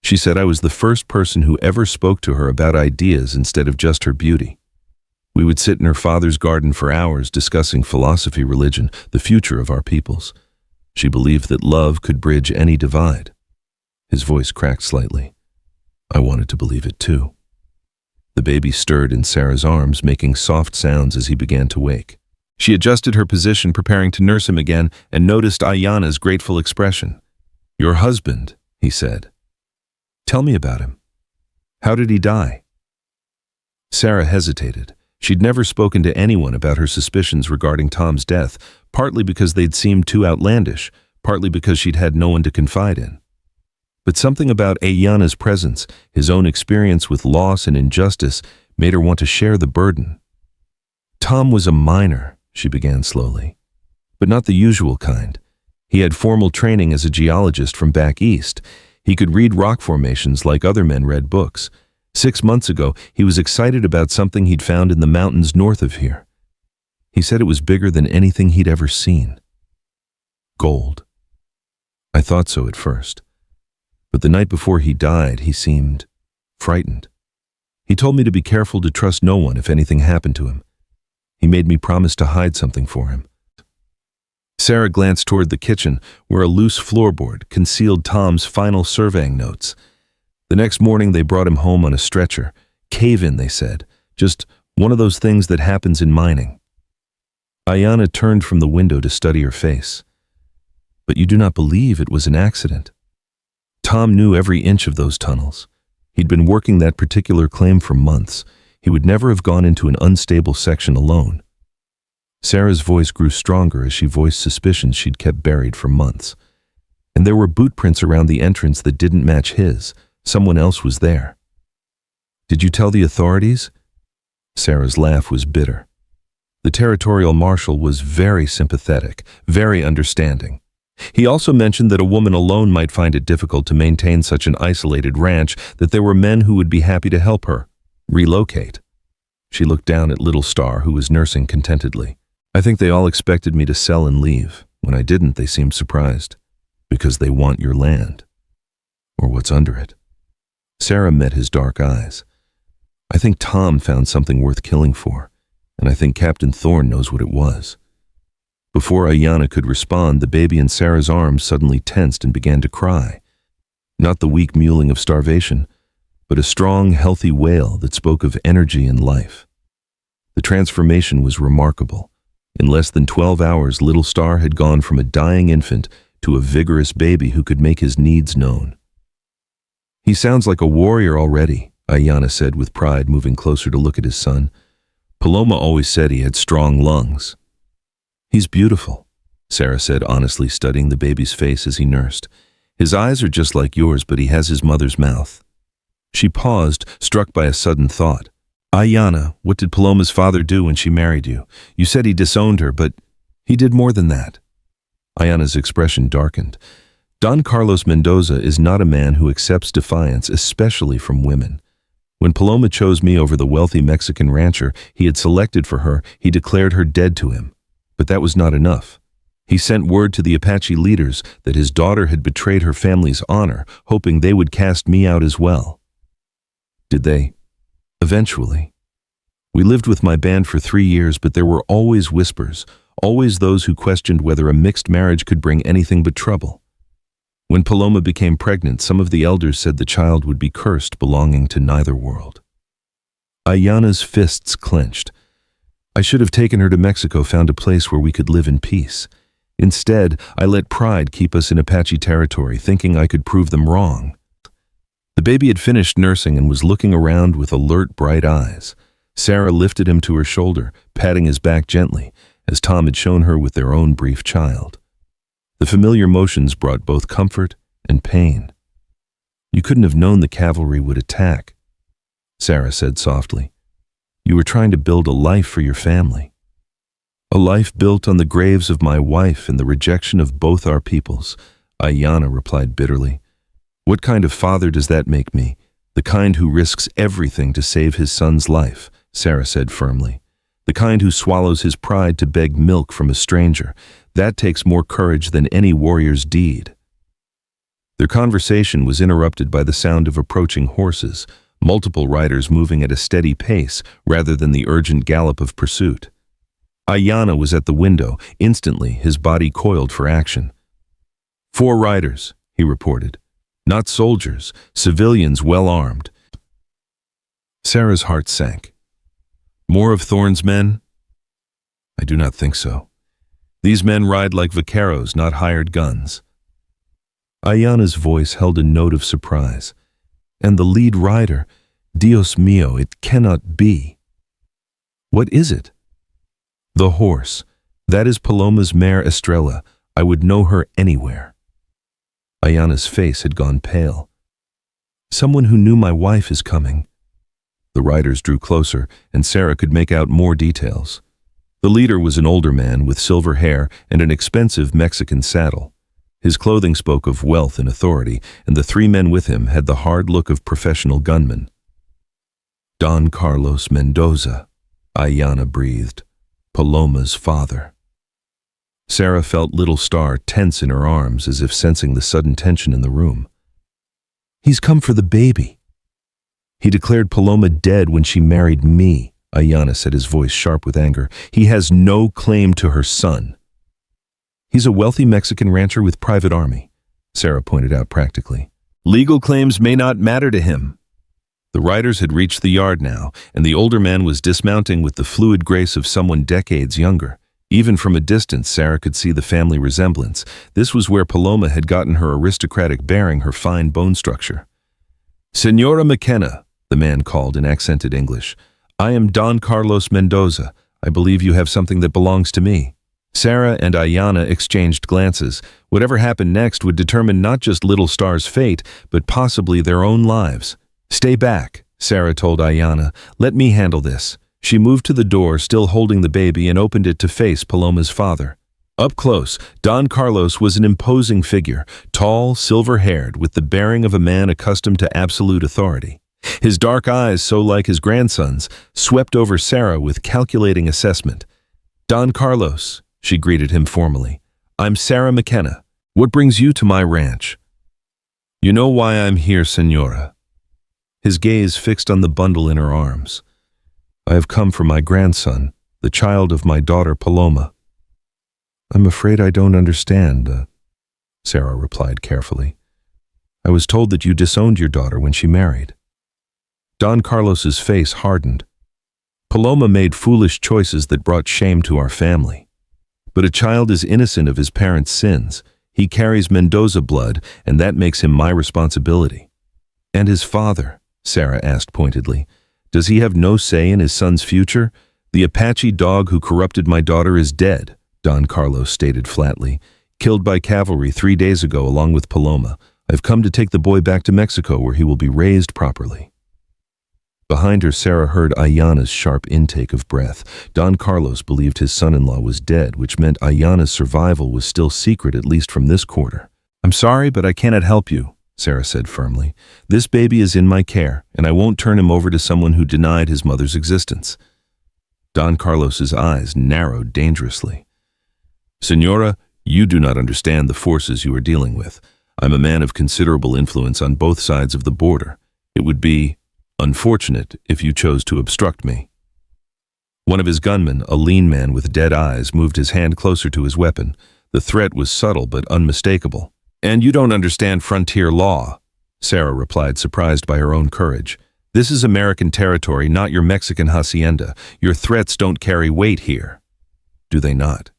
She said I was the first person who ever spoke to her about ideas instead of just her beauty. We would sit in her father's garden for hours discussing philosophy, religion, the future of our peoples. She believed that love could bridge any divide. His voice cracked slightly. I wanted to believe it too. The baby stirred in Sarah's arms, making soft sounds as he began to wake. She adjusted her position, preparing to nurse him again, and noticed Aiyana's grateful expression. Your husband, he said. Tell me about him. How did he die? Sarah hesitated. She'd never spoken to anyone about her suspicions regarding Tom's death, partly because they'd seemed too outlandish, partly because she'd had no one to confide in. But something about Aiyana's presence, his own experience with loss and injustice, made her want to share the burden. Tom was a miner, she began slowly, but not the usual kind. He had formal training as a geologist from back east. He could read rock formations like other men read books. 6 months ago, he was excited about something he'd found in the mountains north of here. He said it was bigger than anything he'd ever seen. Gold. I thought so at first. But the night before he died, he seemed frightened. He told me to be careful to trust no one if anything happened to him. He made me promise to hide something for him. Sarah glanced toward the kitchen, where a loose floorboard concealed Tom's final surveying notes. The next morning, they brought him home on a stretcher. Cave-in, they said. Just one of those things that happens in mining. Aiyana turned from the window to study her face. But you do not believe it was an accident? Tom knew every inch of those tunnels. He'd been working that particular claim for months. He would never have gone into an unstable section alone. Sarah's voice grew stronger as she voiced suspicions she'd kept buried for months. And there were boot prints around the entrance that didn't match his. Someone else was there. Did you tell the authorities? Sarah's laugh was bitter. The territorial marshal was very sympathetic, very understanding. He also mentioned that a woman alone might find it difficult to maintain such an isolated ranch, that there were men who would be happy to help her relocate. She looked down at Little Star, who was nursing contentedly. I think they all expected me to sell and leave. When I didn't, they seemed surprised. Because they want your land. Or what's under it. Sarah met his dark eyes. I think Tom found something worth killing for, and I think Captain Thorne knows what it was. Before Aiyana could respond, the baby in Sarah's arms suddenly tensed and began to cry. Not the weak mewling of starvation, but a strong, healthy wail that spoke of energy and life. The transformation was remarkable. In less than 12 hours, Little Star had gone from a dying infant to a vigorous baby who could make his needs known. He sounds like a warrior already, Aiyana said with pride, moving closer to look at his son. Paloma always said he had strong lungs. He's beautiful, Sarah said honestly, studying the baby's face as he nursed. His eyes are just like yours, but he has his mother's mouth. She paused, struck by a sudden thought. Aiyana, what did Paloma's father do when she married you? You said he disowned her, but he did more than that. Aiyana's expression darkened. Don Carlos Mendoza is not a man who accepts defiance, especially from women. When Paloma chose me over the wealthy Mexican rancher he had selected for her, he declared her dead to him. But that was not enough. He sent word to the Apache leaders that his daughter had betrayed her family's honor, hoping they would cast me out as well. Did they? Eventually. We lived with my band for 3 years, but there were always whispers, always those who questioned whether a mixed marriage could bring anything but trouble. When Paloma became pregnant, some of the elders said the child would be cursed, belonging to neither world. Aiyana's fists clenched. I should have taken her to Mexico, found a place where we could live in peace. Instead, I let pride keep us in Apache territory, thinking I could prove them wrong. The baby had finished nursing and was looking around with alert, bright eyes. Sarah lifted him to her shoulder, patting his back gently, as Tom had shown her with their own brief child. The familiar motions brought both comfort and pain. "You couldn't have known the cavalry would attack," Sarah said softly. "You were trying to build a life for your family. A life built on the graves of my wife and the rejection of both our peoples," Aiyana replied bitterly. "What kind of father does that make me? The kind who risks everything to save his son's life," Sarah said firmly. "The kind who swallows his pride to beg milk from a stranger. That takes more courage than any warrior's deed." Their conversation was interrupted by the sound of approaching horses, multiple riders moving at a steady pace rather than the urgent gallop of pursuit. Aiyana was at the window. Instantly, his body coiled for action. "4 riders," he reported. "Not soldiers, civilians well armed." Sarah's heart sank. "More of Thorne's men?" "I do not think so. These men ride like vaqueros, not hired guns." Aiyana's voice held a note of surprise. "And the lead rider? Dios mío, it cannot be." "What is it?" "The horse. That is Paloma's mare Estrella. I would know her anywhere." Aiyana's face had gone pale. "Someone who knew my wife is coming." The riders drew closer, and Sarah could make out more details. The leader was an older man with silver hair and an expensive Mexican saddle. His clothing spoke of wealth and authority, and the 3 men with him had the hard look of professional gunmen. "Don Carlos Mendoza," Aiyana breathed. "Paloma's father." Sarah felt little Star tense in her arms as if sensing the sudden tension in the room. "He's come for the baby." "He declared Paloma dead when she married me," Aiyana said, his voice sharp with anger. "He has no claim to her son." "He's a wealthy Mexican rancher with private army," Sarah pointed out practically. "Legal claims may not matter to him." The riders had reached the yard now, and the older man was dismounting with the fluid grace of someone decades younger. Even from a distance, Sarah could see the family resemblance. This was where Paloma had gotten her aristocratic bearing, her fine bone structure. "Señora McKenna," the man called in accented English. "I am Don Carlos Mendoza. I believe you have something that belongs to me." Sarah and Aiyana exchanged glances. Whatever happened next would determine not just Little Star's fate, but possibly their own lives. "Stay back," Sarah told Aiyana. "Let me handle this." She moved to the door, still holding the baby, and opened it to face Paloma's father. Up close, Don Carlos was an imposing figure, tall, silver-haired, with the bearing of a man accustomed to absolute authority. His dark eyes, so like his grandson's, swept over Sarah with calculating assessment. "Don Carlos," she greeted him formally. "I'm Sarah McKenna. What brings you to my ranch?" "You know why I'm here, Señora." His gaze fixed on the bundle in her arms. "I have come for my grandson, the child of my daughter Paloma." "I'm afraid I don't understand," Sarah replied carefully. "I was told that you disowned your daughter when she married." Don Carlos's face hardened. "Paloma made foolish choices that brought shame to our family. But a child is innocent of his parents' sins. He carries Mendoza blood, and that makes him my responsibility." "And his father?" Sarah asked pointedly. "Does he have no say in his son's future? The Apache dog who corrupted my daughter is dead," Don Carlos stated flatly. "Killed by cavalry 3 days ago along with Paloma. I've come to take the boy back to Mexico where he will be raised properly." Behind her, Sarah heard Aiyana's sharp intake of breath. Don Carlos believed his son-in-law was dead, which meant Aiyana's survival was still secret, at least from this quarter. "I'm sorry, but I cannot help you," Sarah said firmly. "This baby is in my care, and I won't turn him over to someone who denied his mother's existence." Don Carlos's eyes narrowed dangerously. "Señora, you do not understand the forces you are dealing with. I'm a man of considerable influence on both sides of the border. It would be unfortunate if you chose to obstruct me." One of his gunmen, a lean man with dead eyes, moved his hand closer to his weapon. The threat was subtle but unmistakable. "And you don't understand frontier law," Sarah replied, surprised by her own courage. "This is American territory, not your Mexican hacienda. Your threats don't carry weight here." "Do they not?"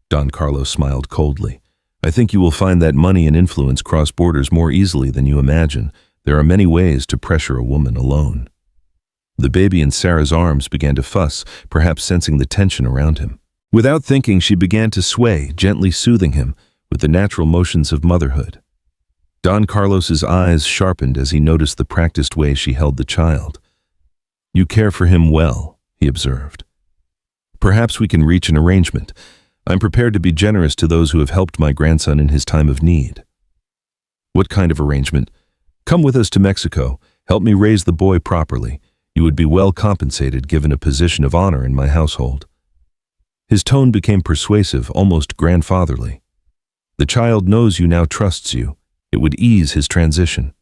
Don Carlos smiled coldly. "I think you will find that money and influence cross borders more easily than you imagine. There are many ways to pressure a woman alone. The baby in Sarah's arms began to fuss, perhaps sensing the tension around him. Without thinking, she began to sway, gently soothing him with the natural motions of motherhood. Don Carlos's eyes sharpened as he noticed the practiced way she held the child. "You care for him well," he observed. "Perhaps we can reach an arrangement. I'm prepared to be generous to those who have helped my grandson in his time of need." "What kind of arrangement?" "Come with us to Mexico. Help me raise the boy properly. You would be well compensated given a position of honor in my household." His tone became persuasive, almost grandfatherly. "The child knows you now, trusts you. It would ease his transition."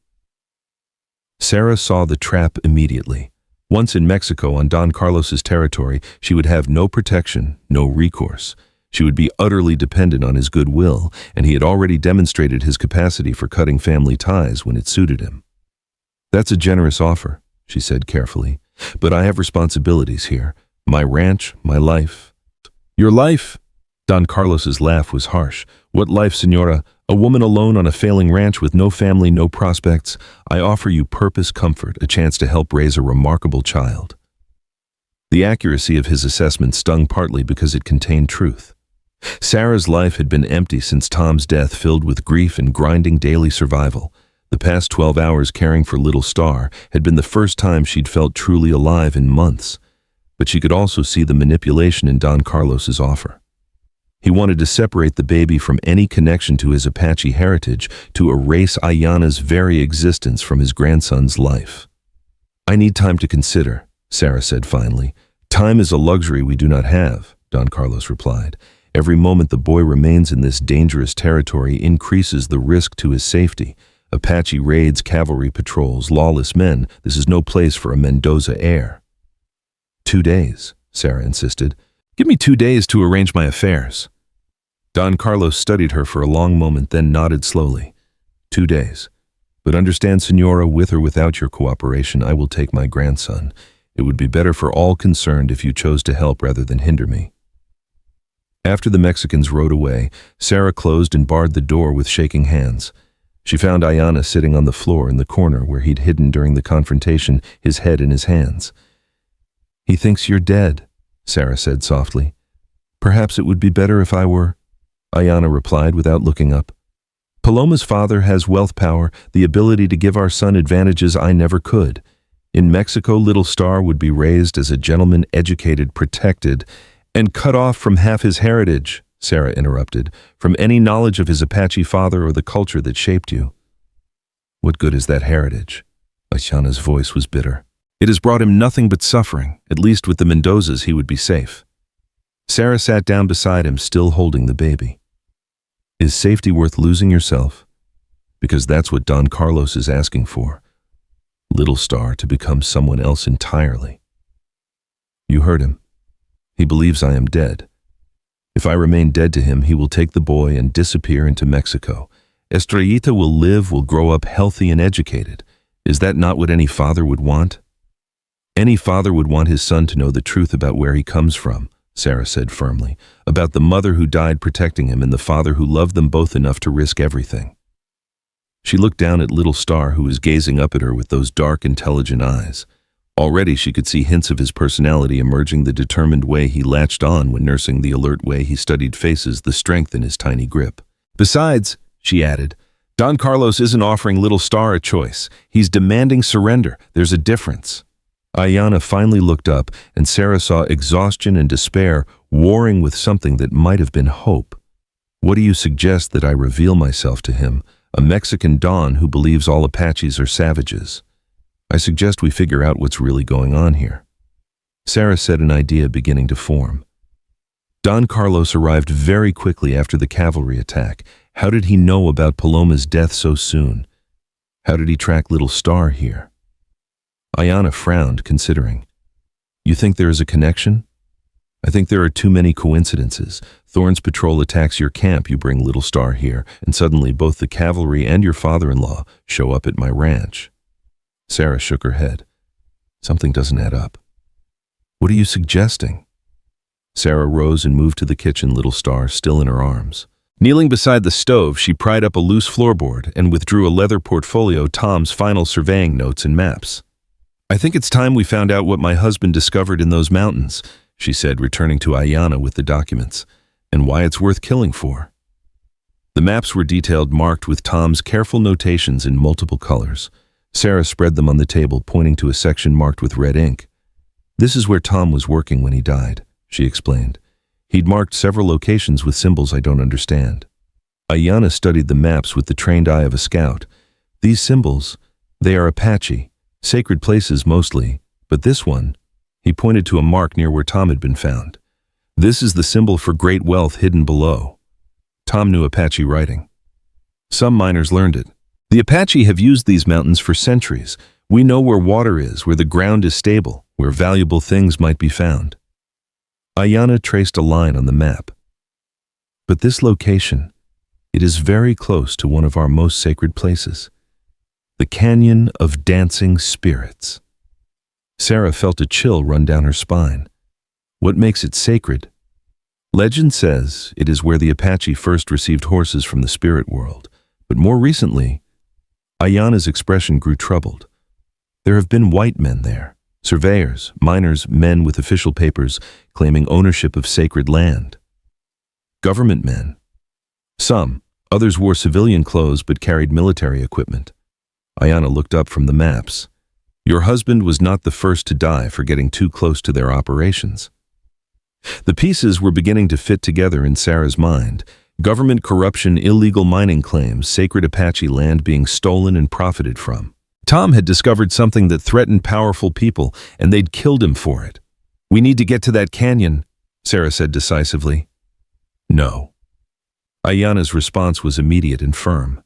Sarah saw the trap immediately. Once in Mexico on Don Carlos's territory, she would have no protection, no recourse. She would be utterly dependent on his goodwill, and he had already demonstrated his capacity for cutting family ties when it suited him. "That's a generous offer," she said carefully, "but I have responsibilities here. My ranch, my life." "Your life?" Don Carlos's laugh was harsh. "What life, señora? A woman alone on a failing ranch with no family, no prospects. I offer you purpose, comfort, a chance to help raise a remarkable child." The accuracy of his assessment stung partly because it contained truth. Sarah's life had been empty since Tom's death, filled with grief and grinding daily survival. The past 12 hours caring for little Star had been the first time she'd felt truly alive in months. But she could also see the manipulation in Don Carlos's offer. He wanted to separate the baby from any connection to his Apache heritage, to erase Aiyana's very existence from his grandson's life. "I need time to consider," Sarah said finally. "Time is a luxury we do not have," Don Carlos replied. "Every moment the boy remains in this dangerous territory increases the risk to his safety. Apache raids, cavalry patrols, lawless men. This is no place for a Mendoza heir." 2 days, Sarah insisted. "Give me 2 days to arrange my affairs." Don Carlos studied her for a long moment, then nodded slowly. 2 days. But understand, señora, with or without your cooperation, I will take my grandson. It would be better for all concerned if you chose to help rather than hinder me." After the Mexicans rode away, Sarah closed and barred the door with shaking hands. She found Aiyana sitting on the floor in the corner where he'd hidden during the confrontation, his head in his hands. "He thinks you're dead," Sarah said softly. "Perhaps it would be better if I were," Aiyana replied without looking up. "Paloma's father has wealth power, the ability to give our son advantages I never could. In Mexico, little Star would be raised as a gentleman, educated, protected, and cut off from half his heritage," Sarah interrupted, "from any knowledge of his Apache father or the culture that shaped you." "What good is that heritage?" Aiyana's voice was bitter. "It has brought him nothing but suffering. At least with the Mendozas he would be safe." Sarah sat down beside him, still holding the baby. "Is safety worth losing yourself? Because that's what Don Carlos is asking for. Little Star to become someone else entirely." "You heard him. He believes I am dead. If I remain dead to him, he will take the boy and disappear into Mexico. Estrellita will live, will grow up healthy and educated. Is that not what any father would want?" "Any father would want his son to know the truth about where he comes from," Sarah said firmly, "about the mother who died protecting him and the father who loved them both enough to risk everything." She looked down at little Star, who was gazing up at her with those dark, intelligent eyes. Already she could see hints of his personality emerging, the determined way he latched on when nursing, the alert way he studied faces, the strength in his tiny grip. "Besides," she added, "Don Carlos isn't offering little Star a choice. He's demanding surrender. There's a difference." Aiyana finally looked up, and Sarah saw exhaustion and despair warring with something that might have been hope. "What do you suggest that I reveal myself to him, a Mexican Don who believes all Apaches are savages? I suggest we figure out what's really going on here." Sarah said, an idea beginning to form. Don Carlos arrived very quickly after the cavalry attack. How did he know about Paloma's death so soon? How did he track little Star here? Aiyana frowned, considering. "You think there is a connection?" "I think there are too many coincidences. Thorne's patrol attacks your camp, you bring little Star here, and suddenly both the cavalry and your father-in-law show up at my ranch." Sarah shook her head. "Something doesn't add up." "What are you suggesting?" Sarah rose and moved to the kitchen, little Star still in her arms. Kneeling beside the stove, she pried up a loose floorboard and withdrew a leather portfolio Tom's final surveying notes and maps. "I think it's time we found out what my husband discovered in those mountains," she said, returning to Aiyana with the documents, "and why it's worth killing for." The maps were detailed, marked with Tom's careful notations in multiple colors. Sarah spread them on the table, pointing to a section marked with red ink. "This is where Tom was working when he died," she explained. "He'd marked several locations with symbols I don't understand." Aiyana studied the maps with the trained eye of a scout. "These symbols, they are Apache, sacred places mostly, but this one," he pointed to a mark near where Tom had been found. "This is the symbol for great wealth hidden below." Tom knew Apache writing. "Some miners learned it. The Apache have used these mountains for centuries. We know where water is, where the ground is stable, where valuable things might be found." Aiyana traced a line on the map. "But this location, it is very close to one of our most sacred places, the Canyon of Dancing Spirits." Sarah felt a chill run down her spine. "What makes it sacred?" "Legend says it is where the Apache first received horses from the spirit world, but more recently," Aiyana's expression grew troubled, "there have been white men there. Surveyors, miners, men with official papers claiming ownership of sacred land. Government men. Some, others wore civilian clothes but carried military equipment." Aiyana looked up from the maps. "Your husband was not the first to die for getting too close to their operations." The pieces were beginning to fit together in Sarah's mind. Government corruption, illegal mining claims, sacred Apache land being stolen and profited from. Tom had discovered something that threatened powerful people, and they'd killed him for it. "We need to get to that canyon," Sarah said decisively. "No." Aiyana's response was immediate and firm.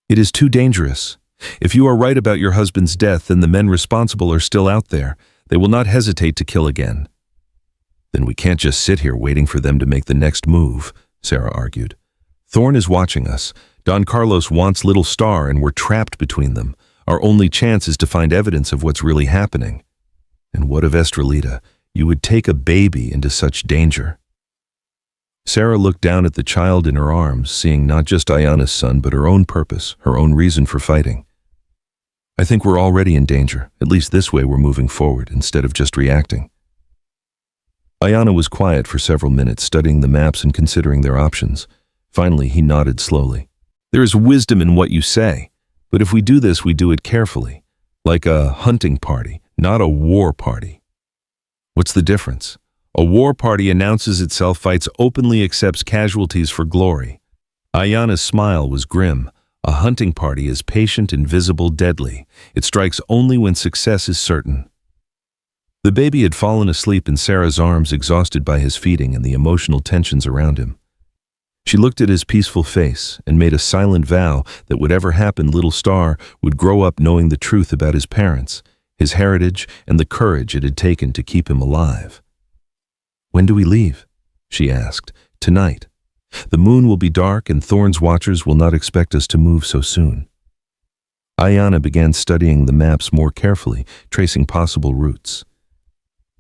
"It is too dangerous. If you are right about your husband's death, then the men responsible are still out there. They will not hesitate to kill again." "Then we can't just sit here waiting for them to make the next move," Sarah argued. "Thorne is watching us. Don Carlos wants Little Star, and we're trapped between them. Our only chance is to find evidence of what's really happening." "And what of Estrelita? You would take a baby into such danger." Sarah looked down at the child in her arms, seeing not just Aiyana's son, but her own purpose, her own reason for fighting. "I think we're already in danger. At least this way we're moving forward, instead of just reacting." Aiyana was quiet for several minutes, studying the maps and considering their options. Finally, he nodded slowly. "There is wisdom in what you say. But if we do this, we do it carefully, like a hunting party, not a war party." "What's the difference?" "A war party announces itself, fights openly, accepts casualties for glory." Aiyana's smile was grim. "A hunting party is patient, invisible, deadly. It strikes only when success is certain." The baby had fallen asleep in Sarah's arms, exhausted by his feeding and the emotional tensions around him. She looked at his peaceful face and made a silent vow that whatever happened, Little Star would grow up knowing the truth about his parents, his heritage, and the courage it had taken to keep him alive. "When do we leave?" she asked. "Tonight. The moon will be dark and Thorne's watchers will not expect us to move so soon." Aiyana began studying the maps more carefully, tracing possible routes.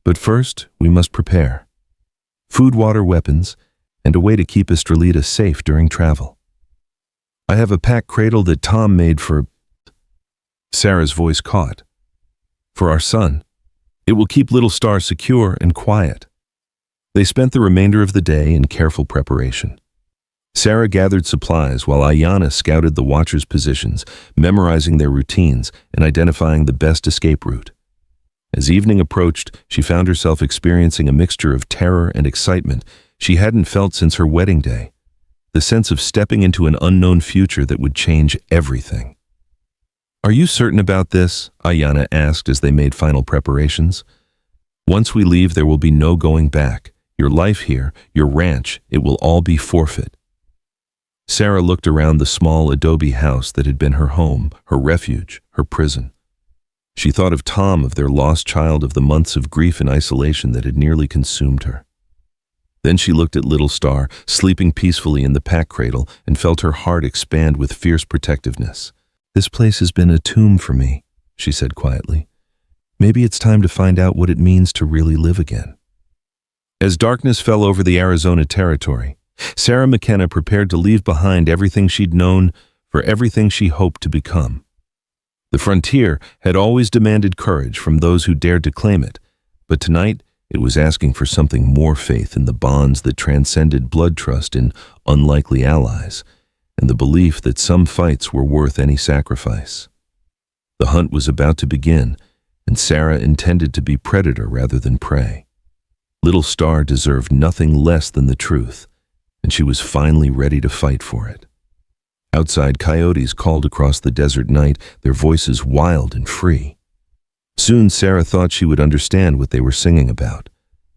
"But first, we must prepare. Food, water, weapons, and a way to keep Estrelita safe during travel. I have a pack cradle that Tom made for—" Sarah's voice caught. "For our son. It will keep Little Star secure and quiet." They spent the remainder of the day in careful preparation. Sarah gathered supplies while Aiyana scouted the watchers' positions, memorizing their routines and identifying the best escape route. As evening approached, she found herself experiencing a mixture of terror and excitement she hadn't felt since her wedding day, the sense of stepping into an unknown future that would change everything. "Are you certain about this?" Aiyana asked as they made final preparations. "Once we leave, there will be no going back. Your life here, your ranch, it will all be forfeit." Sarah looked around the small adobe house that had been her home, her refuge, her prison. She thought of Tom, of their lost child, of the months of grief and isolation that had nearly consumed her. Then she looked at Little Star, sleeping peacefully in the pack cradle, and felt her heart expand with fierce protectiveness. "This place has been a tomb for me," she said quietly. "Maybe it's time to find out what it means to really live again." As darkness fell over the Arizona territory, Sarah McKenna prepared to leave behind everything she'd known for everything she hoped to become. The frontier had always demanded courage from those who dared to claim it, but tonight it was asking for something more: faith in the bonds that transcended blood, trust in unlikely allies, and the belief that some fights were worth any sacrifice. The hunt was about to begin, and Sarah intended to be predator rather than prey. Little Star deserved nothing less than the truth, and she was finally ready to fight for it. Outside, coyotes called across the desert night, their voices wild and free. Soon Sarah thought she would understand what they were singing about: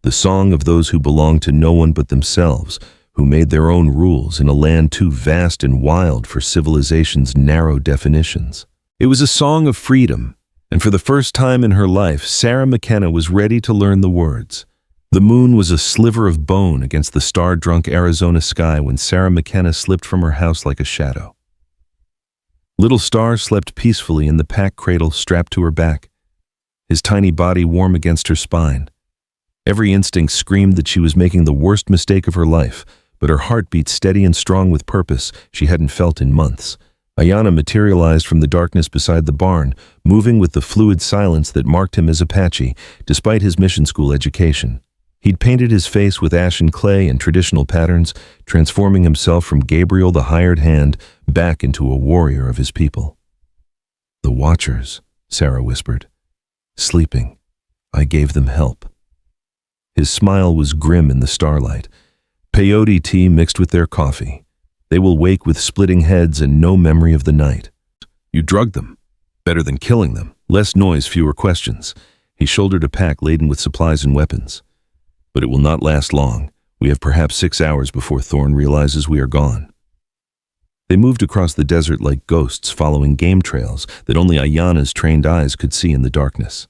the song of those who belonged to no one but themselves, who made their own rules in a land too vast and wild for civilization's narrow definitions. It was a song of freedom, and for the first time in her life, Sarah McKenna was ready to learn the words. The moon was a sliver of bone against the star-drunk Arizona sky when Sarah McKenna slipped from her house like a shadow. Little Star slept peacefully in the pack cradle strapped to her back, his tiny body warm against her spine. Every instinct screamed that she was making the worst mistake of her life, but her heart beat steady and strong with purpose she hadn't felt in months. Aiyana materialized from the darkness beside the barn, moving with the fluid silence that marked him as Apache, despite his mission school education. He'd painted his face with ashen clay and traditional patterns, transforming himself from Gabriel the hired hand back into a warrior of his people. "The Watchers," Sarah whispered. "Sleeping. I gave them help." His smile was grim in the starlight. "Peyote tea mixed with their coffee. They will wake with splitting heads and no memory of the night." "You drugged them. Better than killing them. Less noise, fewer questions." He shouldered a pack laden with supplies and weapons. "But it will not last long. We have perhaps 6 hours before Thorn realizes we are gone." They moved across the desert like ghosts, following game trails that only Aiyana's trained eyes could see in the darkness.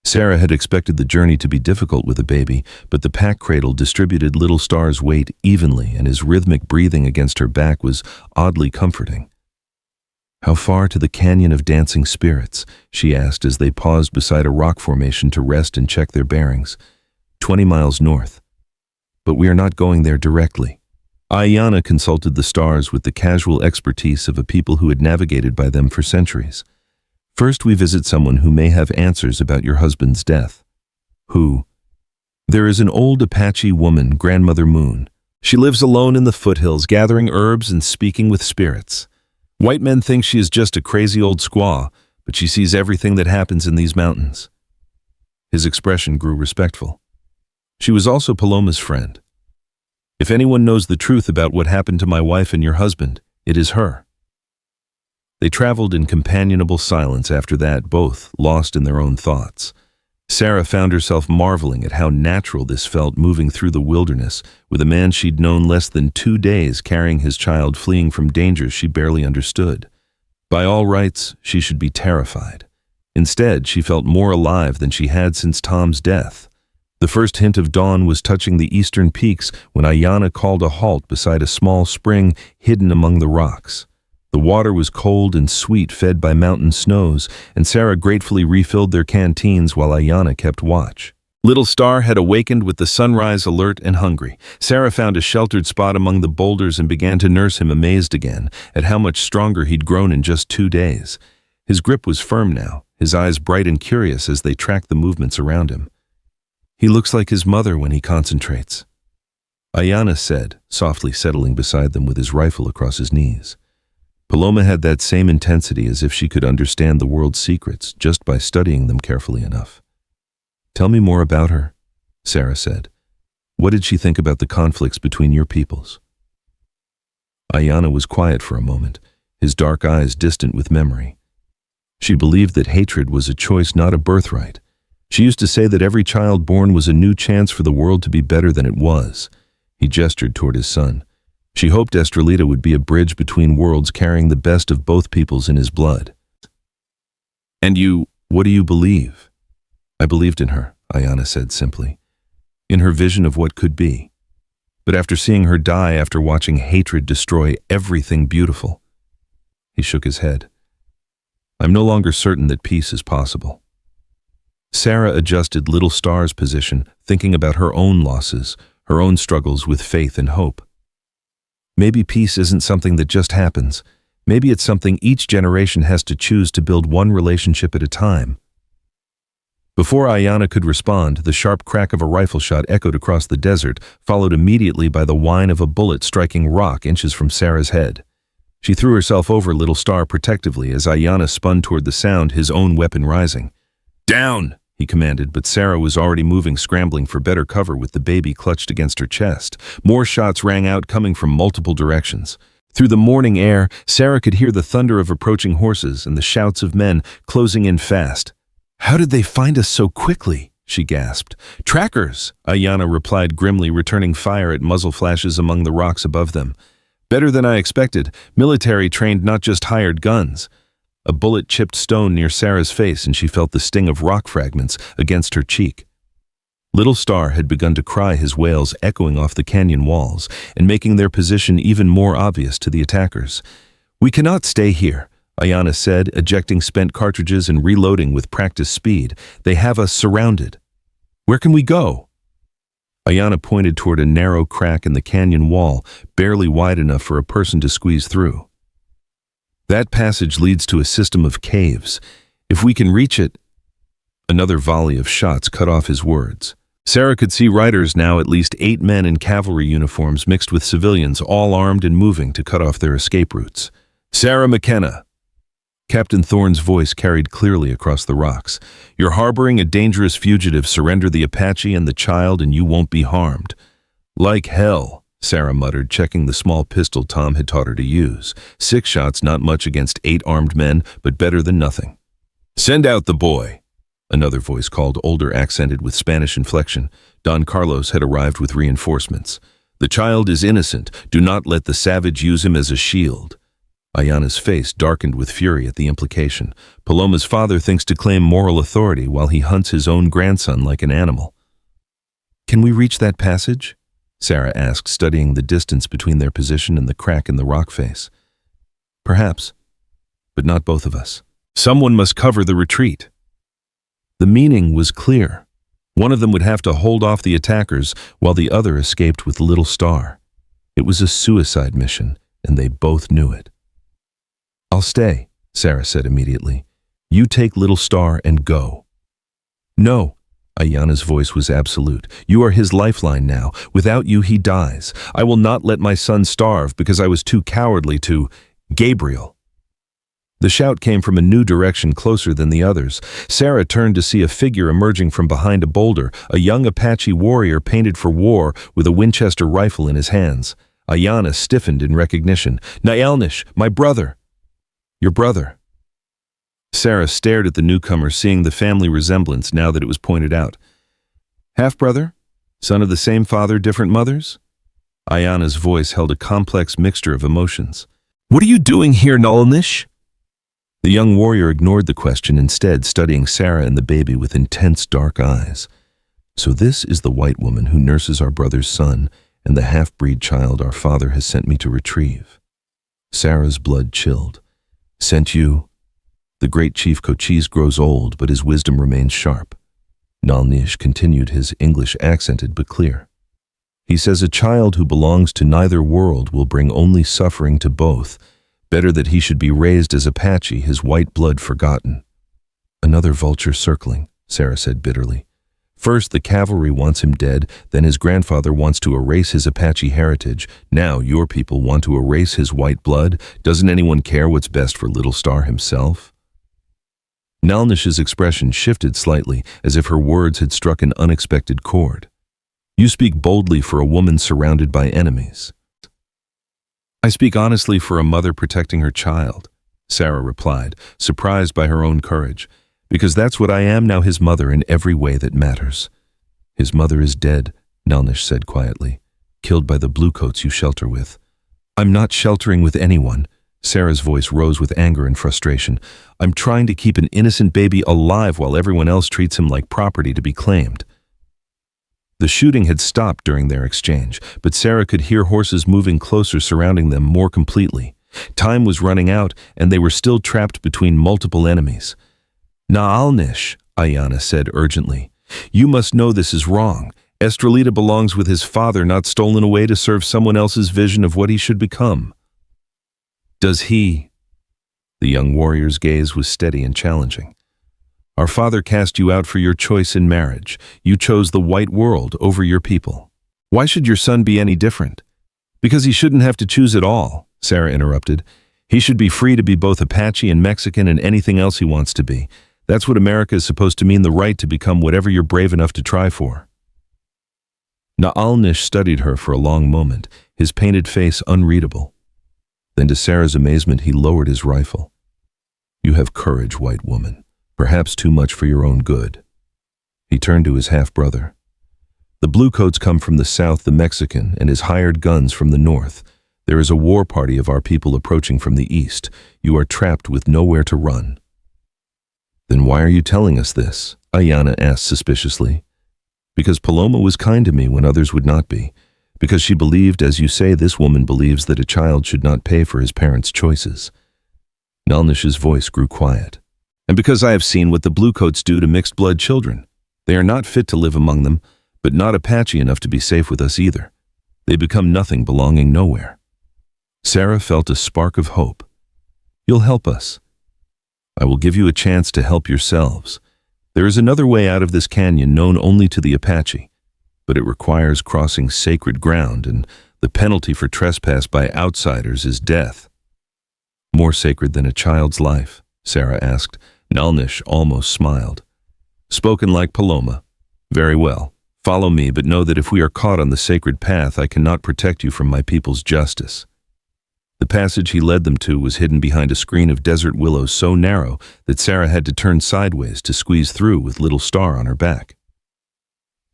Sarah had expected the journey to be difficult with a baby, but the pack cradle distributed Little Star's weight evenly, and his rhythmic breathing against her back was oddly comforting. "How far to the Canyon of Dancing Spirits?" she asked as they paused beside a rock formation to rest and check their bearings. 20 miles north. But we are not going there directly." Aiyana consulted the stars with the casual expertise of a people who had navigated by them for centuries. "First, we visit someone who may have answers about your husband's death." "Who?" "There is an old Apache woman, Grandmother Moon. She lives alone in the foothills, gathering herbs and speaking with spirits. White men think she is just a crazy old squaw, but she sees everything that happens in these mountains." His expression grew respectful. "She was also Paloma's friend. If anyone knows the truth about what happened to my wife and your husband, it is her." They traveled in companionable silence after that, both lost in their own thoughts. Sarah found herself marveling at how natural this felt, moving through the wilderness with a man she'd known less than 2 days, carrying his child, fleeing from dangers she barely understood. By all rights, she should be terrified. Instead, she felt more alive than she had since Tom's death. The first hint of dawn was touching the eastern peaks when Aiyana called a halt beside a small spring hidden among the rocks. The water was cold and sweet, fed by mountain snows, and Sarah gratefully refilled their canteens while Aiyana kept watch. Little Star had awakened with the sunrise, alert and hungry. Sarah found a sheltered spot among the boulders and began to nurse him, amazed again at how much stronger he'd grown in just 2 days. His grip was firm now, his eyes bright and curious as they tracked the movements around him. "He looks like his mother when he concentrates," Aiyana said, softly settling beside them with his rifle across his knees. Paloma had that same intensity, as if she could understand the world's secrets just by studying them carefully enough. "Tell me more about her," Sarah said. "What did she think about the conflicts between your peoples?" Aiyana was quiet for a moment, his dark eyes distant with memory. She believed that hatred was a choice, not a birthright. She used to say that every child born was a new chance for the world to be better than it was. He gestured toward his son. She hoped Estrelita would be a bridge between worlds, carrying the best of both peoples in his blood. "And you, what do you believe?" "I believed in her," Aiyana said simply, "in her vision of what could be. But after seeing her die, after watching hatred destroy everything beautiful," he shook his head, "I'm no longer certain that peace is possible." Sarah adjusted Little Star's position, thinking about her own losses, her own struggles with faith and hope. Maybe peace isn't something that just happens. Maybe it's something each generation has to choose to build one relationship at a time. Before Aiyana could respond, the sharp crack of a rifle shot echoed across the desert, followed immediately by the whine of a bullet striking rock inches from Sarah's head. She threw herself over Little Star protectively as Aiyana spun toward the sound, his own weapon rising. "Down!" he commanded, but Sarah was already moving, scrambling for better cover with the baby clutched against her chest. More shots rang out, coming from multiple directions. Through the morning air, Sarah could hear the thunder of approaching horses and the shouts of men closing in fast. "How did they find us so quickly?" she gasped. "Trackers," Aiyana replied grimly, returning fire at muzzle flashes among the rocks above them. "Better than I expected. Military trained, not just hired guns." A bullet chipped stone near Sarah's face, and she felt the sting of rock fragments against her cheek. Little Star had begun to cry, his wails echoing off the canyon walls and making their position even more obvious to the attackers. "We cannot stay here," Aiyana said, ejecting spent cartridges and reloading with practiced speed. "They have us surrounded." "Where can we go?" Aiyana pointed toward a narrow crack in the canyon wall, barely wide enough for a person to squeeze through. "That passage leads to a system of caves. If we can reach it—" Another volley of shots cut off his words. Sarah could see riders now, at least 8 men in cavalry uniforms mixed with civilians, all armed and moving to cut off their escape routes. "Sarah McKenna." Captain Thorne's voice carried clearly across the rocks. "You're harboring a dangerous fugitive. Surrender the Apache and the child and you won't be harmed." "Like hell," Sarah muttered, checking the small pistol Tom had taught her to use. 6 shots, not much against 8 armed men, but better than nothing. "Send out the boy," another voice called, older, accented with Spanish inflection. Don Carlos had arrived with reinforcements. "The child is innocent. Do not let the savage use him as a shield." Aiyana's face darkened with fury at the implication. Paloma's father thinks to claim moral authority while he hunts his own grandson like an animal. "Can we reach that passage?" Sarah asked, studying the distance between their position and the crack in the rock face. "Perhaps, but not both of us. Someone must cover the retreat." The meaning was clear. One of them would have to hold off the attackers while the other escaped with Little Star. It was a suicide mission, and they both knew it. "I'll stay," Sarah said immediately. "You take Little Star and go." "No." Aiyana's voice was absolute. "You are his lifeline now. Without you, he dies. I will not let my son starve because I was too cowardly to— Gabriel." The shout came from a new direction closer than the others. Sarah turned to see a figure emerging from behind a boulder, a young Apache warrior painted for war with a Winchester rifle in his hands. Aiyana stiffened in recognition. "Naelnish, my brother." "Your brother." Sarah stared at the newcomer, seeing the family resemblance now that it was pointed out. "Half-brother? Son of the same father, different mothers?" Aiyana's voice held a complex mixture of emotions. "What are you doing here, Naelnish?" The young warrior ignored the question, instead studying Sarah and the baby with intense dark eyes. "So this is the white woman who nurses our brother's son and the half-breed child our father has sent me to retrieve." Sarah's blood chilled. "Sent you?" The great chief Cochise grows old, but his wisdom remains sharp. Naelnish continued, his English accented but clear. "He says a child who belongs to neither world will bring only suffering to both. Better that he should be raised as Apache, his white blood forgotten." "Another vulture circling," Sarah said bitterly. "First the cavalry wants him dead, then his grandfather wants to erase his Apache heritage. Now your people want to erase his white blood. Doesn't anyone care what's best for Little Star himself?" Naelnish's expression shifted slightly, as if her words had struck an unexpected chord. "You speak boldly for a woman surrounded by enemies." "I speak honestly for a mother protecting her child," Sarah replied, surprised by her own courage. "Because that's what I am now, his mother in every way that matters." "His mother is dead," Naelnish said quietly, "killed by the bluecoats you shelter with." "I'm not sheltering with anyone." Sarah's voice rose with anger and frustration. "I'm trying to keep an innocent baby alive while everyone else treats him like property to be claimed." The shooting had stopped during their exchange, but Sarah could hear horses moving closer, surrounding them more completely. Time was running out, and they were still trapped between multiple enemies. "Naelnish," Aiyana said urgently, "you must know this is wrong. Estrelita belongs with his father, not stolen away to serve someone else's vision of what he should become. Does he? The young warrior's gaze was steady and challenging. Our father cast you out for your choice in marriage. You chose the white world over your people. Why should your son be any different? Because he shouldn't have to choose at all, Sarah interrupted. He should be free to be both Apache and Mexican and anything else he wants to be. That's what America is supposed to mean, the right to become whatever you're brave enough to try for. Naalnish studied her for a long moment, his painted face unreadable. Then to Sarah's amazement, he lowered his rifle. You have courage, white woman, perhaps too much for your own good. He turned to his half-brother. The bluecoats come from the south, the Mexican, and his hired guns from the north. There is a war party of our people approaching from the east. You are trapped with nowhere to run. Then why are you telling us this? Aiyana asked suspiciously. Because Paloma was kind to me when others would not be. Because she believed, as you say, this woman believes that a child should not pay for his parents' choices. Naalnish's voice grew quiet. And because I have seen what the bluecoats do to mixed-blood children. They are not fit to live among them, but not Apache enough to be safe with us either. They become nothing, belonging nowhere. Sarah felt a spark of hope. You'll help us. I will give you a chance to help yourselves. There is another way out of this canyon known only to the Apache, but it requires crossing sacred ground, and the penalty for trespass by outsiders is death. More sacred than a child's life? Sarah asked. Naalnish almost smiled. Spoken like Paloma. Very well. Follow me, but know that if we are caught on the sacred path, I cannot protect you from my people's justice. The passage he led them to was hidden behind a screen of desert willows so narrow that Sarah had to turn sideways to squeeze through with Little Star on her back.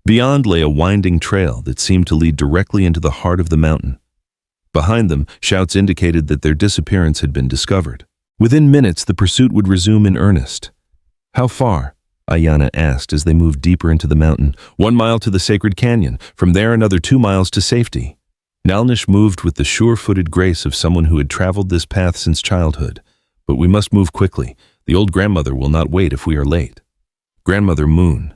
Beyond lay a winding trail that seemed to lead directly into the heart of the mountain. Behind them, shouts indicated that their disappearance had been discovered. Within minutes, the pursuit would resume in earnest. How far? Aiyana asked as they moved deeper into the mountain. 1 mile to the sacred canyon. From there, another 2 miles to safety. Naalnish moved with the sure-footed grace of someone who had traveled this path since childhood. But we must move quickly. The old grandmother will not wait if we are late. Grandmother Moon.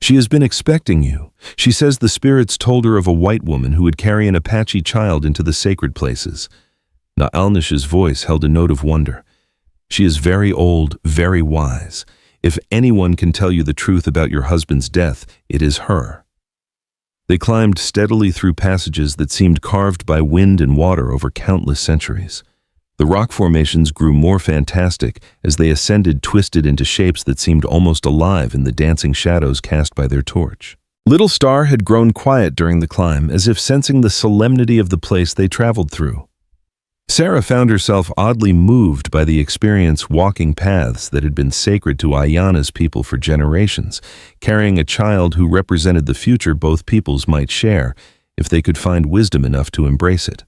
She has been expecting you. She says the spirits told her of a white woman who would carry an Apache child into the sacred places. Naalnish's voice held a note of wonder. She is very old, very wise. If anyone can tell you the truth about your husband's death, it is her. They climbed steadily through passages that seemed carved by wind and water over countless centuries. The rock formations grew more fantastic as they ascended, twisted into shapes that seemed almost alive in the dancing shadows cast by their torch. Little Star had grown quiet during the climb, as if sensing the solemnity of the place they traveled through. Sarah found herself oddly moved by the experience, walking paths that had been sacred to Aiyana's people for generations, carrying a child who represented the future both peoples might share if they could find wisdom enough to embrace it.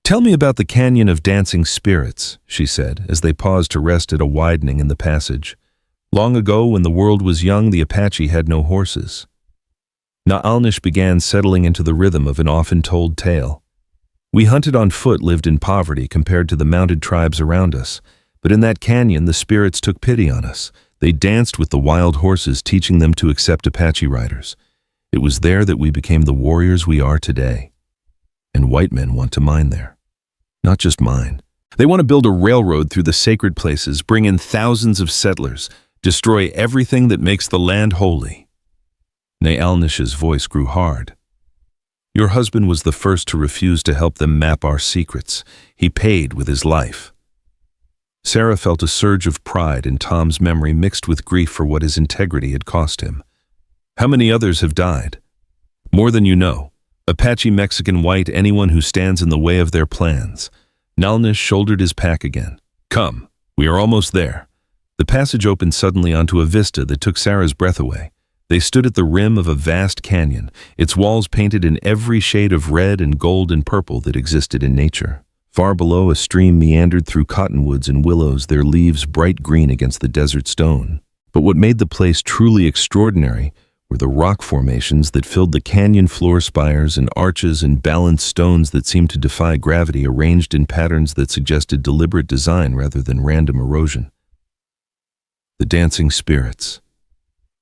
Tell me about the Canyon of Dancing Spirits, she said, as they paused to rest at a widening in the passage. Long ago, when the world was young, the Apache had no horses. Naalnish began settling into the rhythm of an often-told tale. We hunted on foot, lived in poverty compared to the mounted tribes around us. But in that canyon, the spirits took pity on us. They danced with the wild horses, teaching them to accept Apache riders. It was there that we became the warriors we are today. And white men want to mine there. Not just mine. They want to build a railroad through the sacred places, bring in thousands of settlers, destroy everything that makes the land holy. Naalnish's voice grew hard. Your husband was the first to refuse to help them map our secrets. He paid with his life. Sarah felt a surge of pride in Tom's memory mixed with grief for what his integrity had cost him. How many others have died? More than you know. Apache, Mexican, white, anyone who stands in the way of their plans. Naalnish shouldered his pack again. Come, we are almost there. The passage opened suddenly onto a vista that took Sarah's breath away. They stood at the rim of a vast canyon, its walls painted in every shade of red and gold and purple that existed in nature. Far below, a stream meandered through cottonwoods and willows, their leaves bright green against the desert stone. But what made the place truly extraordinary were the rock formations that filled the canyon floor, spires and arches and balanced stones that seemed to defy gravity, arranged in patterns that suggested deliberate design rather than random erosion. The dancing spirits.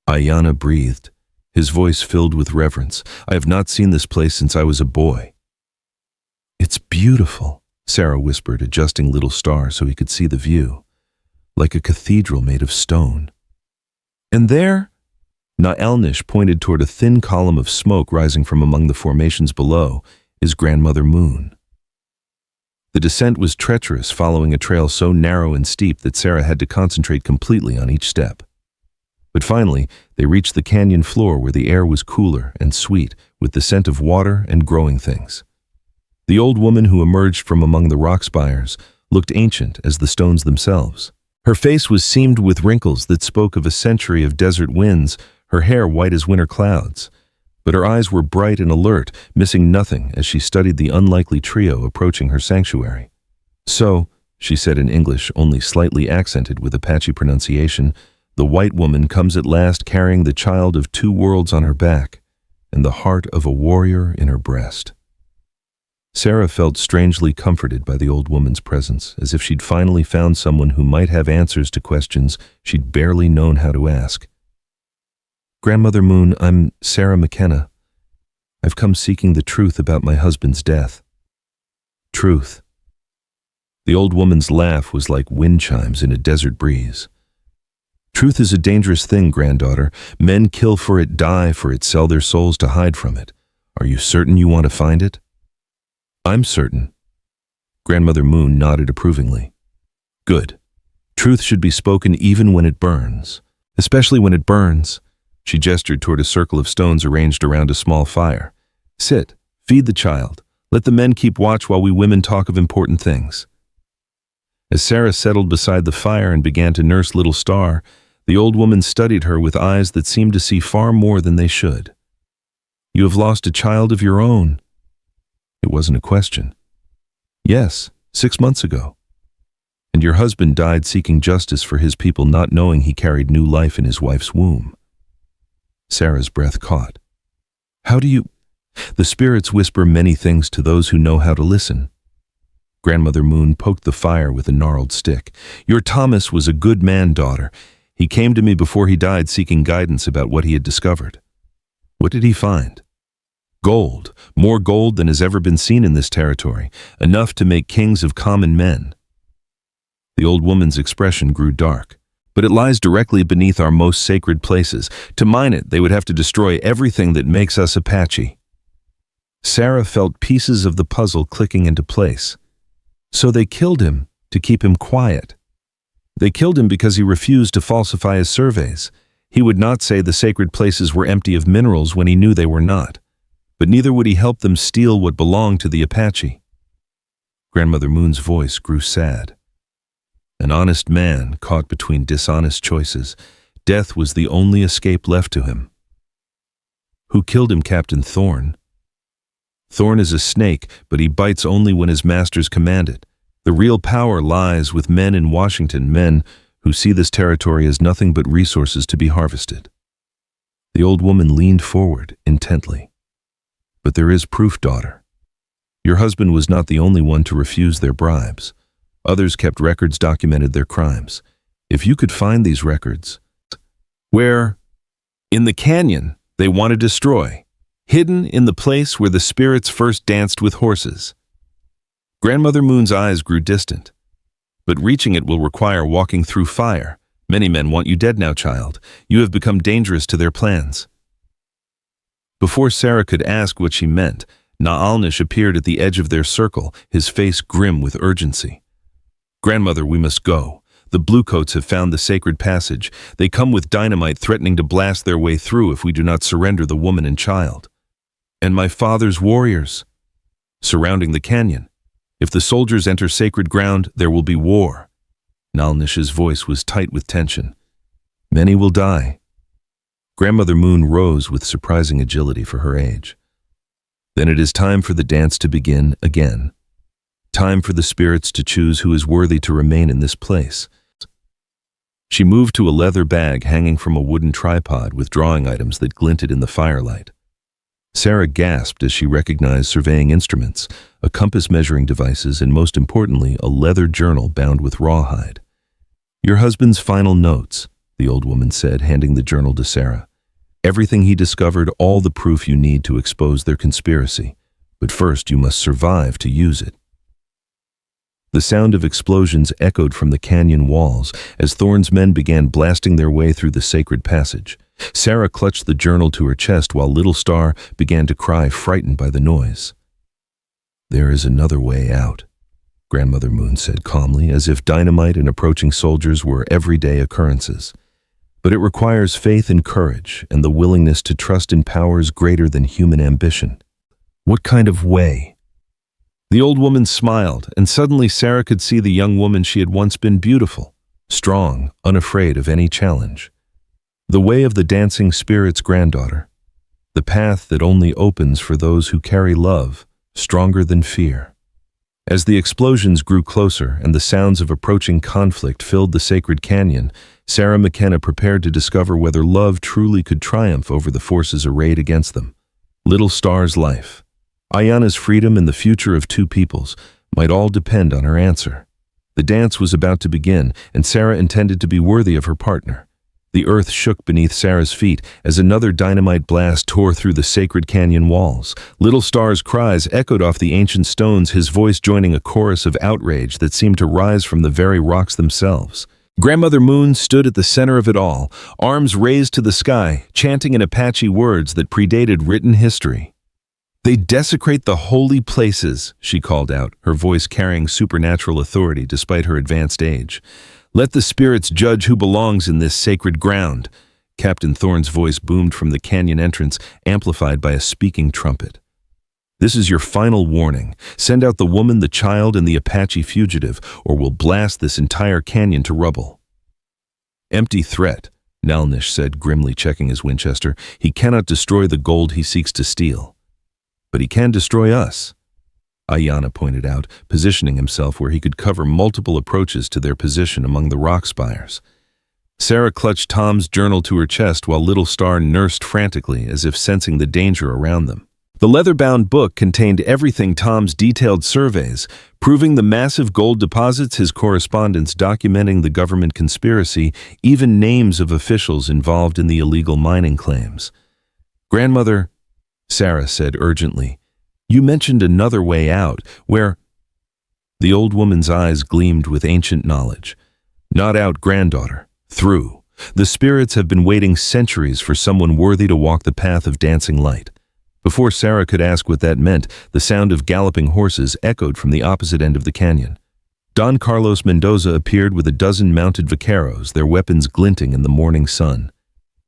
Aiyana breathed. his voice filled with reverence. "I have not seen this place since I was a boy." "It's beautiful," Sarah whispered, adjusting Little Star so he could see the view, "like a cathedral made of stone." "And there?" Na'alnish pointed toward a thin column of smoke rising from among the formations below, "is Grandmother Moon." The descent was treacherous, following a trail so narrow and steep that Sarah had to concentrate completely on each step. But finally, they reached the canyon floor where the air was cooler and sweet, with the scent of water and growing things. The old woman who emerged from among the rock spires looked ancient as the stones themselves. Her face was seamed with wrinkles that spoke of a century of desert winds, her hair white as winter clouds. But her eyes were bright and alert, missing nothing as she studied the unlikely trio approaching her sanctuary. "So," she said in English only slightly accented with Apache pronunciation, "the white woman comes at last carrying the child of two worlds on her back and the heart of a warrior in her breast." Sarah felt strangely comforted by the old woman's presence, as if she'd finally found someone who might have answers to questions she'd barely known how to ask. "Grandmother Moon, I'm Sarah McKenna. I've come seeking the truth about my husband's death." "Truth?" The old woman's laugh was like wind chimes in a desert breeze. "Truth is a dangerous thing, granddaughter. Men kill for it, die for it, sell their souls to hide from it. Are you certain you want to find it?" "I'm certain." Grandmother Moon nodded approvingly. "Good. Truth should be spoken even when it burns. Especially when it burns." She gestured toward a circle of stones arranged around a small fire. "Sit, feed the child. Let the men keep watch while we women talk of important things." As Sarah settled beside the fire and began to nurse Little Star, the old woman studied her with eyes that seemed to see far more than they should. "You have lost a child of your own." It wasn't a question. "Yes, 6 months ago. And your husband died seeking justice for his people, not knowing he carried new life in his wife's womb." Sarah's breath caught. "How do you—" "The spirits whisper many things to those who know how to listen." Grandmother Moon poked the fire with a gnarled stick. "Your Thomas was a good man, daughter. He came to me before he died seeking guidance about what he had discovered." "What did he find?" "Gold, more gold than has ever been seen in this territory, enough to make kings of common men." The old woman's expression grew dark. "But it lies directly beneath our most sacred places. To mine it, they would have to destroy everything that makes us Apache." Sarah felt pieces of the puzzle clicking into place. "So they killed him to keep him quiet. They killed him because he refused to falsify his surveys. He would not say the sacred places were empty of minerals when he knew they were not. But neither would he help them steal what belonged to the Apache." Grandmother Moon's voice grew sad. An honest man caught between dishonest choices. Death was the only escape left to him. "Who killed him, Captain Thorn?" "Thorn is a snake, but he bites only when his masters command it. The real power lies with men in Washington, men who see this territory as nothing but resources to be harvested." The old woman leaned forward intently. "But there is proof, daughter. Your husband was not the only one to refuse their bribes. Others kept records, documented their crimes. If you could find these records—" "Where?" "In the canyon they want to destroy, hidden in the place where the spirits first danced with horses." Grandmother Moon's eyes grew distant. "But reaching it will require walking through fire. Many men want you dead now, child. You have become dangerous to their plans." Before Sarah could ask what she meant, Na'alnish appeared at the edge of their circle, his face grim with urgency. "Grandmother, we must go. The Bluecoats have found the sacred passage. They come with dynamite, threatening to blast their way through if we do not surrender the woman and child." "And my father's warriors?" "Surrounding the canyon. If the soldiers enter sacred ground, there will be war." Na'alnish's voice was tight with tension. "Many will die." Grandmother Moon rose with surprising agility for her age. "Then it is time for the dance to begin again. Time for the spirits to choose who is worthy to remain in this place." She moved to a leather bag hanging from a wooden tripod with drawing items that glinted in the firelight. Sarah gasped as she recognized surveying instruments, a compass measuring devices, and most importantly, a leather journal bound with rawhide. "Your husband's final notes," the old woman said, handing the journal to Sarah. Everything he discovered, all the proof you need to expose their conspiracy. But first you must survive to use it. The sound of explosions echoed from the canyon walls as Thorne's men began blasting their way through the sacred passage. Sarah clutched the journal to her chest while Little Star began to cry, frightened by the noise. "There is another way out," Grandmother Moon said calmly, as if dynamite and approaching soldiers were everyday occurrences. "But it requires faith and courage and the willingness to trust in powers greater than human ambition." "What kind of way?" The old woman smiled, and suddenly Sarah could see the young woman she had once been: beautiful, strong, unafraid of any challenge. The way of the dancing spirit's granddaughter. The path that only opens for those who carry love, stronger than fear. As the explosions grew closer and the sounds of approaching conflict filled the sacred canyon, Sarah McKenna prepared to discover whether love truly could triumph over the forces arrayed against them. Little Star's life, Aiyana's freedom, and the future of two peoples might all depend on her answer. The dance was about to begin, and Sarah intended to be worthy of her partner. The earth shook beneath Sarah's feet as another dynamite blast tore through the sacred canyon walls. Little Star's cries echoed off the ancient stones, his voice joining a chorus of outrage that seemed to rise from the very rocks themselves. Grandmother Moon stood at the center of it all, arms raised to the sky, chanting in Apache words that predated written history. "They desecrate the holy places," she called out, her voice carrying supernatural authority despite her advanced age. "Let the spirits judge who belongs in this sacred ground." Captain Thorne's voice boomed from the canyon entrance, amplified by a speaking trumpet. "This is your final warning. Send out the woman, the child, and the Apache fugitive, or we'll blast this entire canyon to rubble." "Empty threat," Nalnish said, grimly checking his Winchester. "He cannot destroy the gold he seeks to steal. But he can destroy us," Aiyana pointed out, positioning himself where he could cover multiple approaches to their position among the rock spires. Sarah clutched Tom's journal to her chest while Little Star nursed frantically, as if sensing the danger around them. The leather-bound book contained everything: Tom's detailed surveys, proving the massive gold deposits, his correspondence documenting the government conspiracy, even names of officials involved in the illegal mining claims. "Grandmother," Sarah said urgently, "you mentioned another way out, where—" The old woman's eyes gleamed with ancient knowledge. "Not out, granddaughter. Through. The spirits have been waiting centuries for someone worthy to walk the path of dancing light." Before Sarah could ask what that meant, the sound of galloping horses echoed from the opposite end of the canyon. Don Carlos Mendoza appeared with a dozen mounted vaqueros, their weapons glinting in the morning sun.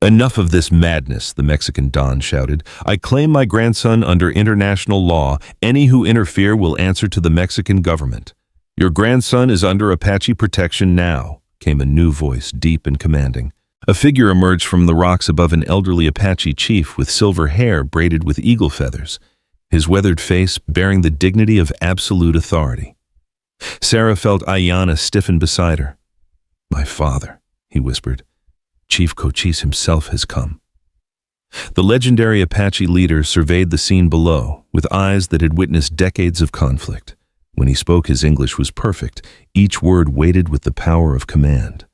"Enough of this madness," the Mexican Don shouted. "I claim my grandson under international law. Any who interfere will answer to the Mexican government." "Your grandson is under Apache protection now," came a new voice, deep and commanding. A figure emerged from the rocks above, an elderly Apache chief with silver hair braided with eagle feathers, his weathered face bearing the dignity of absolute authority. Sarah felt Aiyana stiffen beside her. "My father," he whispered. "Chief Cochise himself has come." The legendary Apache leader surveyed the scene below, with eyes that had witnessed decades of conflict. When he spoke, his English was perfect, each word weighted with the power of command.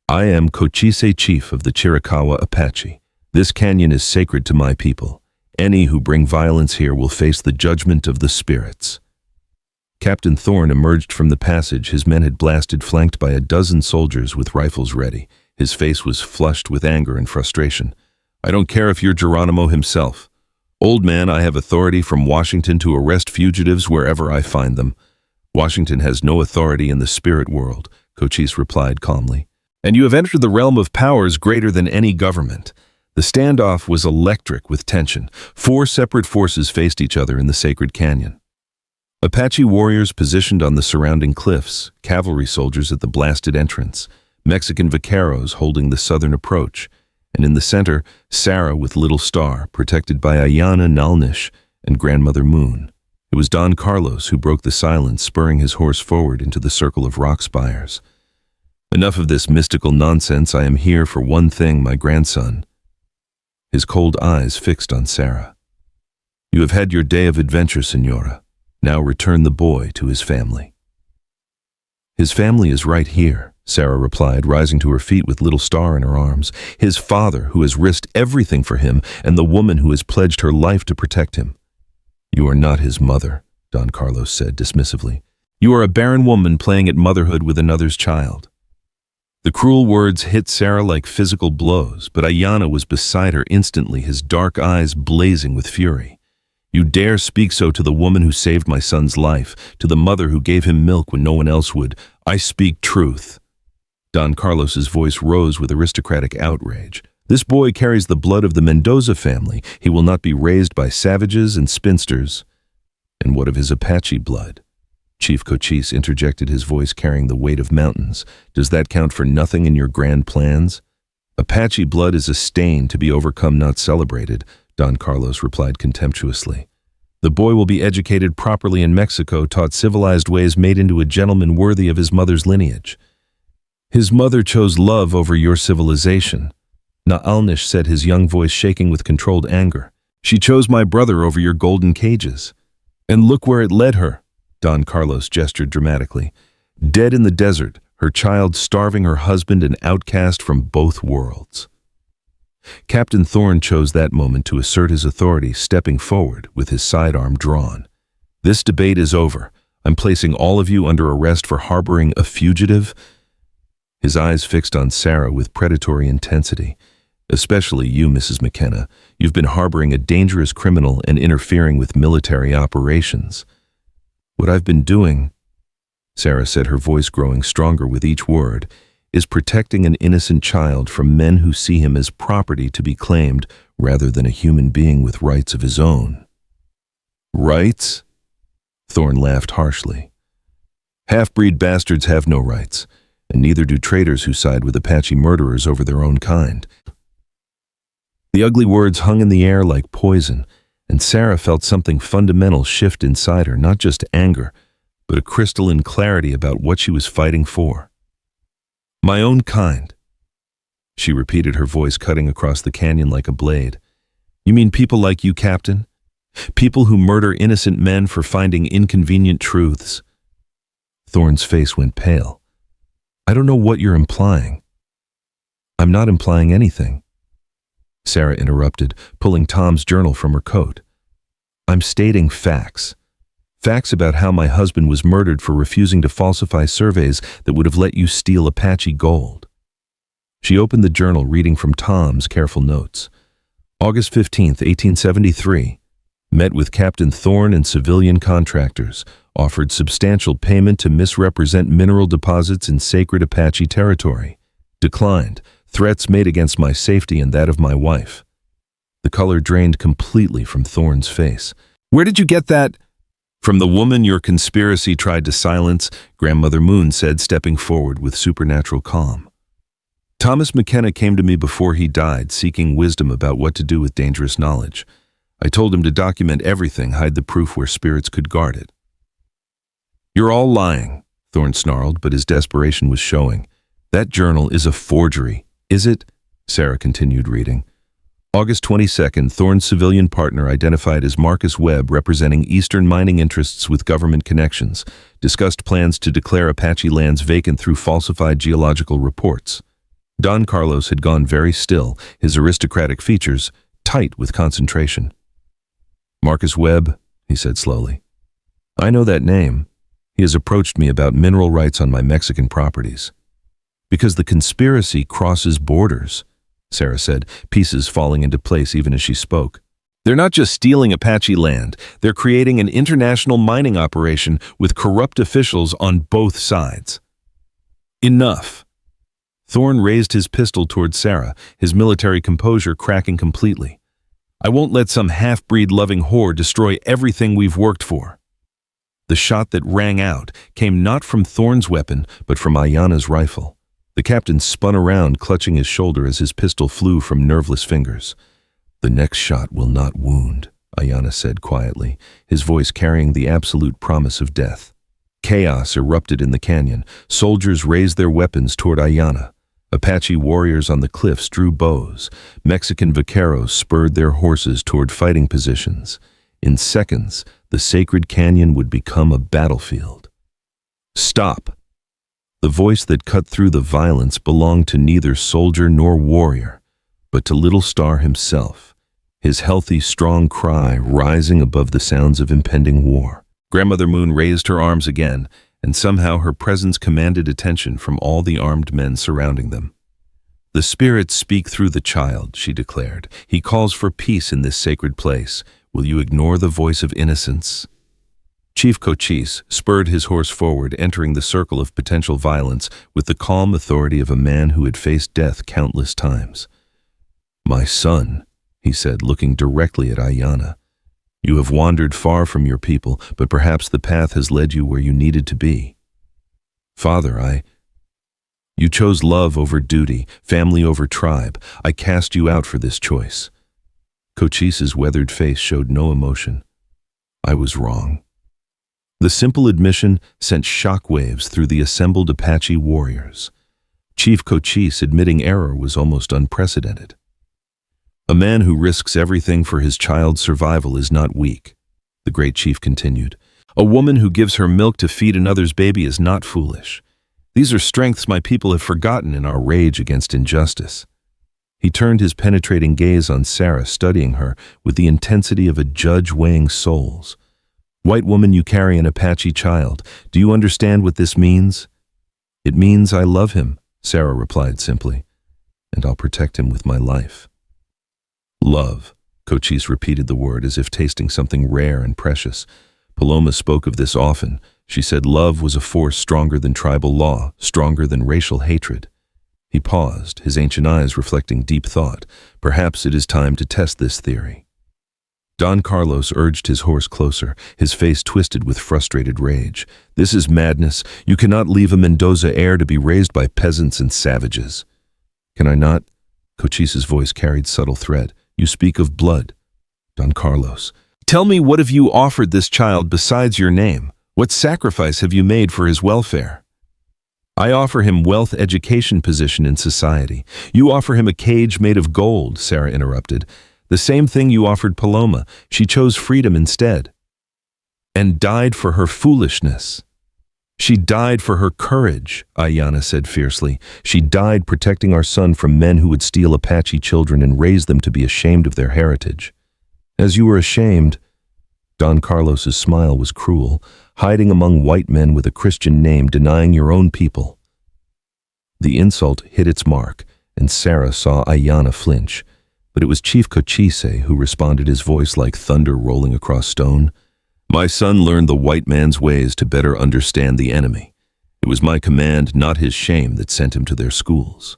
"I am Cochise, chief of the Chiricahua Apache. This canyon is sacred to my people. Any who bring violence here will face the judgment of the spirits." Captain Thorne emerged from the passage his men had blasted, flanked by a dozen soldiers with rifles ready. His face was flushed with anger and frustration. "I don't care if you're Geronimo himself. Old man, I have authority from Washington to arrest fugitives wherever I find them." "Washington has no authority in the spirit world," Cochise replied calmly. "And you have entered the realm of powers greater than any government." The standoff was electric with tension. 4 separate forces faced each other in the sacred canyon. Apache warriors positioned on the surrounding cliffs, cavalry soldiers at the blasted entrance, Mexican vaqueros holding the southern approach, and in the center, Sarah with Little Star, protected by Aiyana, Nalnish, and Grandmother Moon. It was Don Carlos who broke the silence, spurring his horse forward into the circle of rock spires. "Enough of this mystical nonsense. I am here for one thing, my grandson." His cold eyes fixed on Sarah. "You have had your day of adventure, Senora. Now return the boy to his family." "His family is right here," Sarah replied, rising to her feet with little Star in her arms. His father, who has risked everything for him, and the woman who has pledged her life to protect him. You are not his mother, Don Carlos said dismissively. You are a barren woman playing at motherhood with another's child. The cruel words hit Sarah like physical blows, but Aiyana was beside her instantly, his dark eyes blazing with fury. You dare speak so to the woman who saved my son's life, to the mother who gave him milk when no one else would. I speak truth. Don Carlos's voice rose with aristocratic outrage. This boy carries the blood of the Mendoza family. He will not be raised by savages and spinsters. And what of his Apache blood? Chief Cochise interjected, his voice carrying the weight of mountains. Does that count for nothing in your grand plans? Apache blood is a stain to be overcome, not celebrated, Don Carlos replied contemptuously. The boy will be educated properly in Mexico, taught civilized ways, made into a gentleman worthy of his mother's lineage. His mother chose love over your civilization. Naalnish said, his young voice shaking with controlled anger. She chose my brother over your golden cages. And look where it led her. Don Carlos gestured dramatically. Dead in the desert, her child starving, her husband an outcast from both worlds. Captain Thorne chose that moment to assert his authority, stepping forward with his sidearm drawn. This debate is over. I'm placing all of you under arrest for harboring a fugitive. His eyes fixed on Sarah with predatory intensity. Especially you, Mrs. McKenna. You've been harboring a dangerous criminal and interfering with military operations. What I've been doing, Sarah said, her voice growing stronger with each word, is protecting an innocent child from men who see him as property to be claimed rather than a human being with rights of his own. Rights? Thorne laughed harshly. Half-breed bastards have no rights, and neither do traitors who side with Apache murderers over their own kind. The ugly words hung in the air like poison, and Sarah felt something fundamental shift inside her, not just anger, but a crystalline clarity about what she was fighting for. My own kind, she repeated, her voice cutting across the canyon like a blade. You mean people like you, Captain? People who murder innocent men for finding inconvenient truths? Thorne's face went pale. I don't know what you're implying. I'm not implying anything. Sarah interrupted, pulling Tom's journal from her coat. I'm stating facts. Facts about how my husband was murdered for refusing to falsify surveys that would have let you steal Apache gold. She opened the journal, reading from Tom's careful notes. August 15th, 1873. Met with Captain Thorne and civilian contractors. Offered substantial payment to misrepresent mineral deposits in sacred Apache territory. Declined. Threats made against my safety and that of my wife. The color drained completely from Thorne's face. Where did you get that? From the woman your conspiracy tried to silence, Grandmother Moon said, stepping forward with supernatural calm. Thomas McKenna came to me before he died, seeking wisdom about what to do with dangerous knowledge. I told him to document everything, hide the proof where spirits could guard it. You're all lying, Thorne snarled, but his desperation was showing. That journal is a forgery. Is it? Sarah continued reading. August 22nd, Thorne's civilian partner, identified as Marcus Webb, representing Eastern mining interests with government connections, discussed plans to declare Apache lands vacant through falsified geological reports. Don Carlos had gone very still, his aristocratic features tight with concentration. Marcus Webb, he said slowly. I know that name. He has approached me about mineral rights on my Mexican properties. Because the conspiracy crosses borders, Sarah said, pieces falling into place even as she spoke. They're not just stealing Apache land, they're creating an international mining operation with corrupt officials on both sides. Enough. Thorne raised his pistol toward Sarah, his military composure cracking completely. I won't let some half-breed loving whore destroy everything we've worked for. The shot that rang out came not from Thorne's weapon, but from Aiyana's rifle. The captain spun around, clutching his shoulder as his pistol flew from nerveless fingers. The next shot will not wound, Aiyana said quietly, his voice carrying the absolute promise of death. Chaos erupted in the canyon. Soldiers raised their weapons toward Aiyana. Apache warriors on the cliffs drew bows. Mexican vaqueros spurred their horses toward fighting positions. In seconds, the sacred canyon would become a battlefield. Stop! The voice that cut through the violence belonged to neither soldier nor warrior, but to Little Star himself, his healthy, strong cry rising above the sounds of impending war. Grandmother Moon raised her arms again, and somehow her presence commanded attention from all the armed men surrounding them. "The spirits speak through the child," she declared. "He calls for peace in this sacred place. Will you ignore the voice of innocence?" Chief Cochise spurred his horse forward, entering the circle of potential violence with the calm authority of a man who had faced death countless times. "My son," he said, looking directly at Aiyana, "you have wandered far from your people, but perhaps the path has led you where you needed to be. Father, you chose love over duty, family over tribe. I cast you out for this choice." Cochise's weathered face showed no emotion. "I was wrong." The simple admission sent shockwaves through the assembled Apache warriors. Chief Cochise admitting error was almost unprecedented. "A man who risks everything for his child's survival is not weak," the great chief continued. "A woman who gives her milk to feed another's baby is not foolish. These are strengths my people have forgotten in our rage against injustice." He turned his penetrating gaze on Sarah, studying her with the intensity of a judge weighing souls. "White woman, you carry an Apache child. Do you understand what this means?" "It means I love him," Sarah replied simply, "and I'll protect him with my life." "Love," Cochise repeated the word as if tasting something rare and precious. Paloma spoke of this often. She said love was a force stronger than tribal law, stronger than racial hatred. He paused, his ancient eyes reflecting deep thought. Perhaps it is time to test this theory. Don Carlos urged his horse closer, his face twisted with frustrated rage. "This is madness. You cannot leave a Mendoza heir to be raised by peasants and savages." "Can I not?" Cochise's voice carried subtle threat. "You speak of blood." "Don Carlos, tell me, what have you offered this child besides your name? What sacrifice have you made for his welfare?" "I offer him wealth, education, position in society. You offer him a cage made of gold," Sarah interrupted. "The same thing you offered Paloma. She chose freedom instead. And died for her foolishness." "She died for her courage," Aiyana said fiercely. "She died protecting our son from men who would steal Apache children and raise them to be ashamed of their heritage. As you were ashamed." Don Carlos's smile was cruel. "Hiding among white men with a Christian name, denying your own people." The insult hit its mark, and Sarah saw Aiyana flinch. But it was Chief Cochise who responded, his voice like thunder rolling across stone. "My son learned the white man's ways to better understand the enemy. It was my command, not his shame, that sent him to their schools."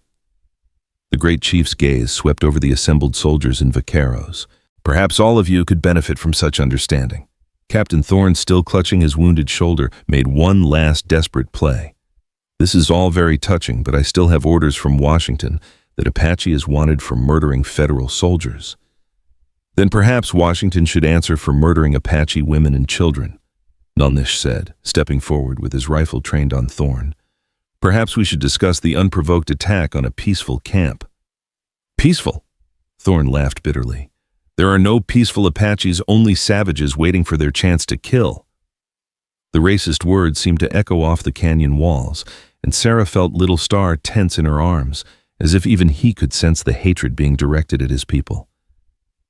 The great chief's gaze swept over the assembled soldiers and vaqueros. "Perhaps all of you could benefit from such understanding." Captain Thorne, still clutching his wounded shoulder, made one last desperate play. "This is all very touching, but I still have orders from Washington that Apache is wanted for murdering federal soldiers." "Then perhaps Washington should answer for murdering Apache women and children," Nulnish said, stepping forward with his rifle trained on Thorne. "Perhaps we should discuss the unprovoked attack on a peaceful camp." "Peaceful?" Thorne laughed bitterly. "There are no peaceful Apaches, only savages waiting for their chance to kill." The racist words seemed to echo off the canyon walls, and Sarah felt Little Star tense in her arms, as if even he could sense the hatred being directed at his people.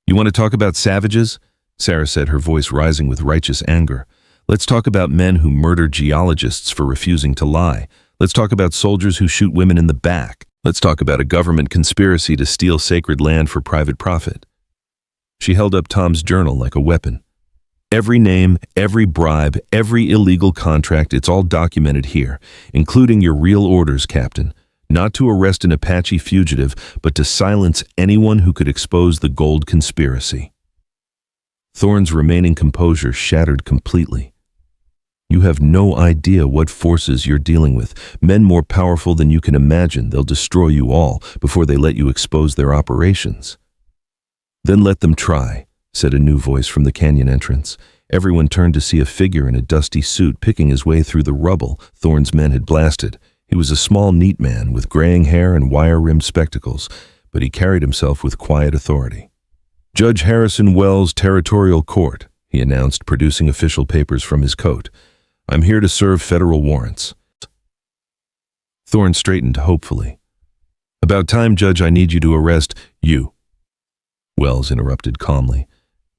"You want to talk about savages?" Sarah said, her voice rising with righteous anger. "Let's talk about men who murder geologists for refusing to lie. Let's talk about soldiers who shoot women in the back. Let's talk about a government conspiracy to steal sacred land for private profit." She held up Tom's journal like a weapon. "Every name, every bribe, every illegal contract, it's all documented here, including your real orders, Captain. Not to arrest an Apache fugitive, but to silence anyone who could expose the gold conspiracy." Thorne's remaining composure shattered completely. "You have no idea what forces you're dealing with. Men more powerful than you can imagine. They'll destroy you all before they let you expose their operations." "Then let them try," said a new voice from the canyon entrance. Everyone turned to see a figure in a dusty suit picking his way through the rubble Thorne's men had blasted. He was a small, neat man with graying hair and wire-rimmed spectacles, but he carried himself with quiet authority. "Judge Harrison Wells, Territorial Court," he announced, producing official papers from his coat. "I'm here to serve federal warrants." Thorne straightened hopefully. About time, Judge, I need you to arrest you. Wells interrupted calmly.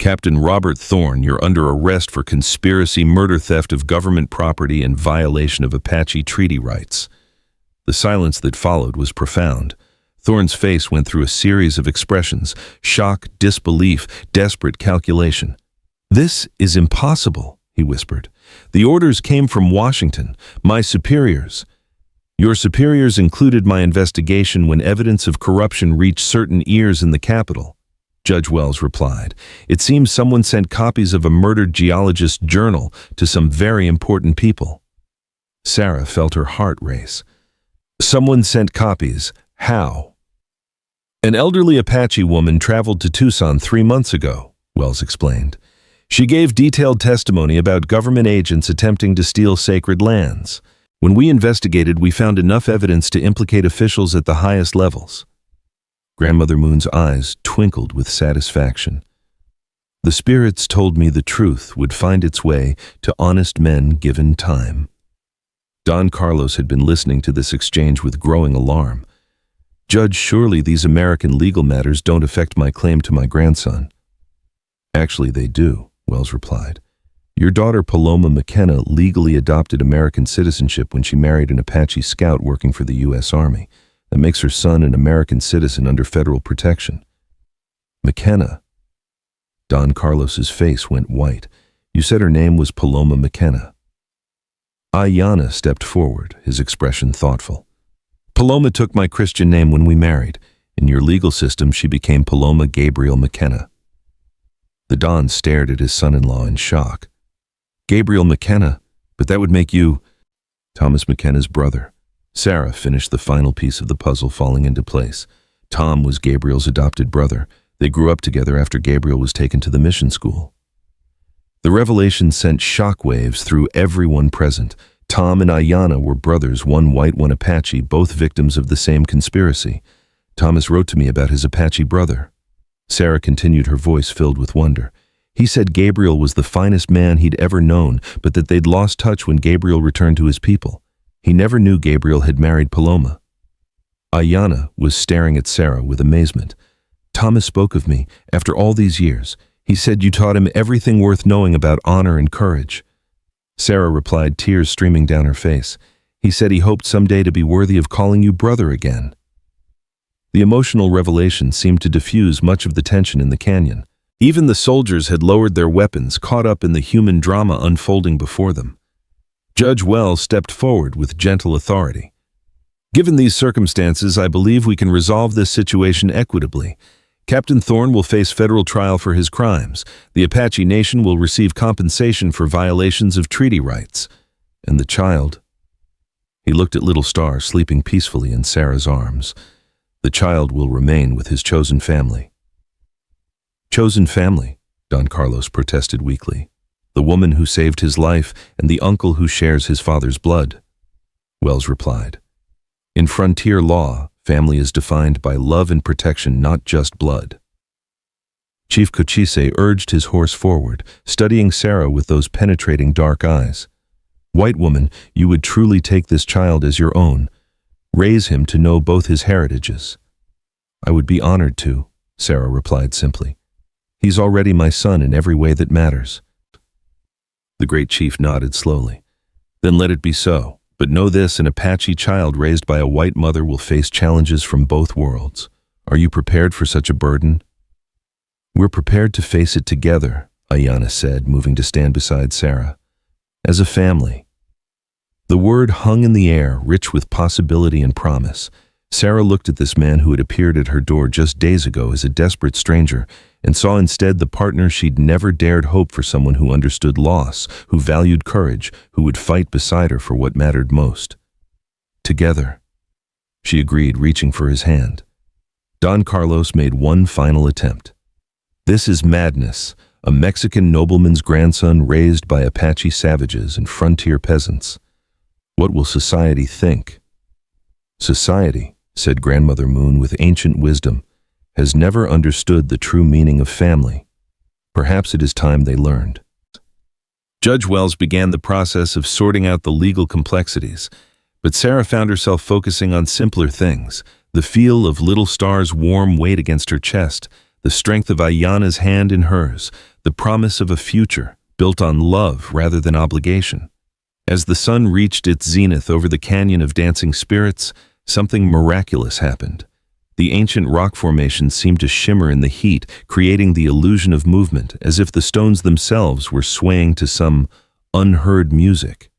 Captain Robert Thorne, you're under arrest for conspiracy, murder, theft of government property, and violation of Apache treaty rights. The silence that followed was profound. Thorne's face went through a series of expressions: shock, disbelief, desperate calculation. This is impossible, he whispered. The orders came from Washington, my superiors. Your superiors included my investigation when evidence of corruption reached certain ears in the Capitol. Judge Wells replied. It seems someone sent copies of a murdered geologist's journal to some very important people. Sarah felt her heart race. Someone sent copies. How? An elderly Apache woman traveled to Tucson 3 months ago, Wells explained. She gave detailed testimony about government agents attempting to steal sacred lands. When we investigated, we found enough evidence to implicate officials at the highest levels. Grandmother Moon's eyes twinkled with satisfaction. The spirits told me the truth would find its way to honest men given time. Don Carlos had been listening to this exchange with growing alarm. Judge, surely these American legal matters don't affect my claim to my grandson. Actually, they do, Wells replied. Your daughter Paloma McKenna legally adopted American citizenship when she married an Apache scout working for the U.S. Army. That makes her son an American citizen under federal protection. McKenna. Don Carlos's face went white. You said her name was Paloma McKenna. Aiyana stepped forward, his expression thoughtful. Paloma took my Christian name when we married. In your legal system, she became Paloma Gabriel McKenna. The Don stared at his son-in-law in shock. Gabriel McKenna, but that would make you Thomas McKenna's brother. Sarah finished the final piece of the puzzle falling into place. Tom was Gabriel's adopted brother. They grew up together after Gabriel was taken to the mission school. The revelation sent shockwaves through everyone present. Tom and Aiyana were brothers, one white, one Apache, both victims of the same conspiracy. Thomas wrote to me about his Apache brother. Sarah continued, her voice filled with wonder. He said Gabriel was the finest man he'd ever known, but that they'd lost touch when Gabriel returned to his people. He never knew Gabriel had married Paloma. Aiyana was staring at Sarah with amazement. Thomas spoke of me after all these years. He said you taught him everything worth knowing about honor and courage. Sarah replied, tears streaming down her face. He said he hoped someday to be worthy of calling you brother again. The emotional revelation seemed to diffuse much of the tension in the canyon. Even the soldiers had lowered their weapons, caught up in the human drama unfolding before them. Judge Wells stepped forward with gentle authority. Given these circumstances, I believe we can resolve this situation equitably. Captain Thorne will face federal trial for his crimes. The Apache Nation will receive compensation for violations of treaty rights. And the child? He looked at Little Star sleeping peacefully in Sarah's arms. The child will remain with his chosen family. Chosen family, Don Carlos protested weakly. The woman who saved his life and the uncle who shares his father's blood. Wells replied. In frontier law, family is defined by love and protection, not just blood. Chief Cochise urged his horse forward, studying Sarah with those penetrating dark eyes. White woman, you would truly take this child as your own. Raise him to know both his heritages. I would be honored to, Sarah replied simply. He's already my son in every way that matters. The great chief nodded slowly. Then let it be so. But know this, an Apache child raised by a white mother will face challenges from both worlds. Are you prepared for such a burden? We're prepared to face it together, Aiyana said, moving to stand beside Sarah. As a family. The word hung in the air, rich with possibility and promise. Sarah looked at this man who had appeared at her door just days ago as a desperate stranger, and saw instead the partner she'd never dared hope for, someone who understood loss, who valued courage, who would fight beside her for what mattered most. Together, she agreed, reaching for his hand. Don Carlos made one final attempt. This is madness, a Mexican nobleman's grandson raised by Apache savages and frontier peasants. What will society think? Society, said Grandmother Moon with ancient wisdom, has never understood the true meaning of family. Perhaps it is time they learned. Judge Wells began the process of sorting out the legal complexities. But Sarah found herself focusing on simpler things: the feel of little Star's warm weight against her chest, the strength of Aiyana's hand in hers, the promise of a future built on love rather than obligation. As the sun reached its zenith over the canyon of dancing spirits, something miraculous happened. The ancient rock formations seemed to shimmer in the heat, creating the illusion of movement, as if the stones themselves were swaying to some unheard music.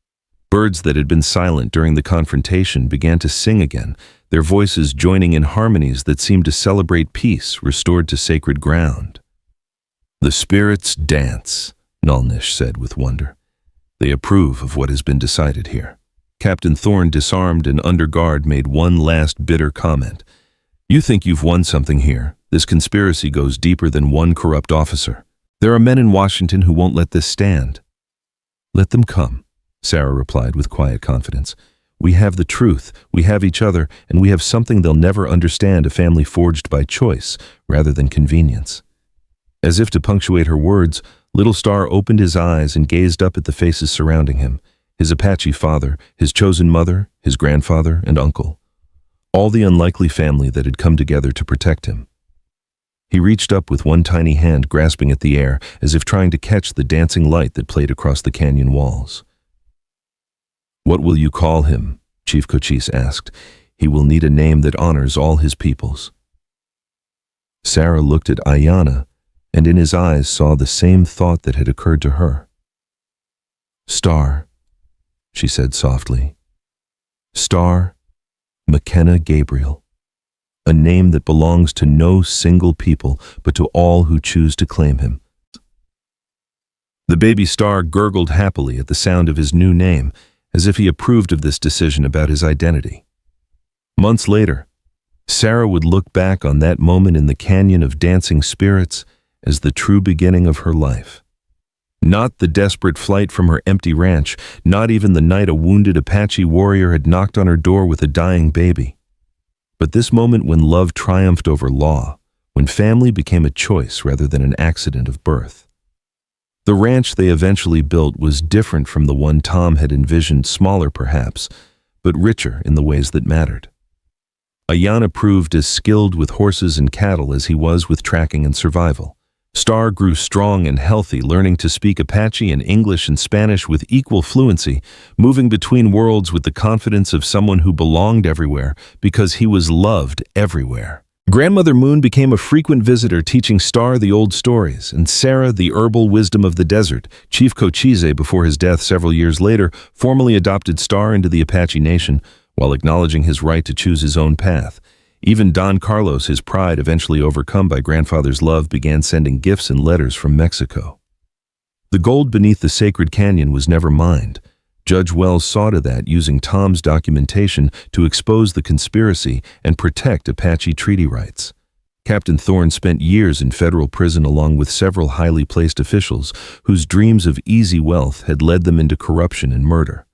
Birds that had been silent during the confrontation began to sing again, their voices joining in harmonies that seemed to celebrate peace restored to sacred ground. "The spirits dance," Nulnish said with wonder. "They approve of what has been decided here." Captain Thorne, disarmed and under guard, made one last bitter comment. "You think you've won something here. This conspiracy goes deeper than one corrupt officer. There are men in Washington who won't let this stand." "Let them come," Sarah replied with quiet confidence. "We have the truth, we have each other, and we have something they'll never understand, a family forged by choice rather than convenience." As if to punctuate her words, Little Star opened his eyes and gazed up at the faces surrounding him: his Apache father, his chosen mother, his grandfather and uncle. All the unlikely family that had come together to protect him. He reached up with one tiny hand, grasping at the air, as if trying to catch the dancing light that played across the canyon walls. "What will you call him?" Chief Cochise asked. "He will need a name that honors all his peoples." Sarah looked at Aiyana, and in his eyes saw the same thought that had occurred to her. "Star," she said softly. "Star McKenna Gabriel. A name that belongs to no single people, but to all who choose to claim him." The baby Star gurgled happily at the sound of his new name, as if he approved of this decision about his identity. Months later, Sarah would look back on that moment in the canyon of dancing spirits as the true beginning of her life. Not the desperate flight from her empty ranch, not even the night a wounded Apache warrior had knocked on her door with a dying baby. But this moment when love triumphed over law, when family became a choice rather than an accident of birth. The ranch they eventually built was different from the one Tom had envisioned, smaller perhaps, but richer in the ways that mattered. Aiyana proved as skilled with horses and cattle as he was with tracking and survival. Star grew strong and healthy, learning to speak Apache and English and Spanish with equal fluency, moving between worlds with the confidence of someone who belonged everywhere because he was loved everywhere. Grandmother Moon became a frequent visitor, teaching Star the old stories, and Sarah the herbal wisdom of the desert. Chief Cochise, before his death several years later, formally adopted Star into the Apache Nation, while acknowledging his right to choose his own path. Even Don Carlos, his pride eventually overcome by grandfather's love, began sending gifts and letters from Mexico. The gold beneath the sacred canyon was never mined. Judge Wells saw to that, using Tom's documentation to expose the conspiracy and protect Apache treaty rights. Captain Thorne spent years in federal prison along with several highly placed officials whose dreams of easy wealth had led them into corruption and murder.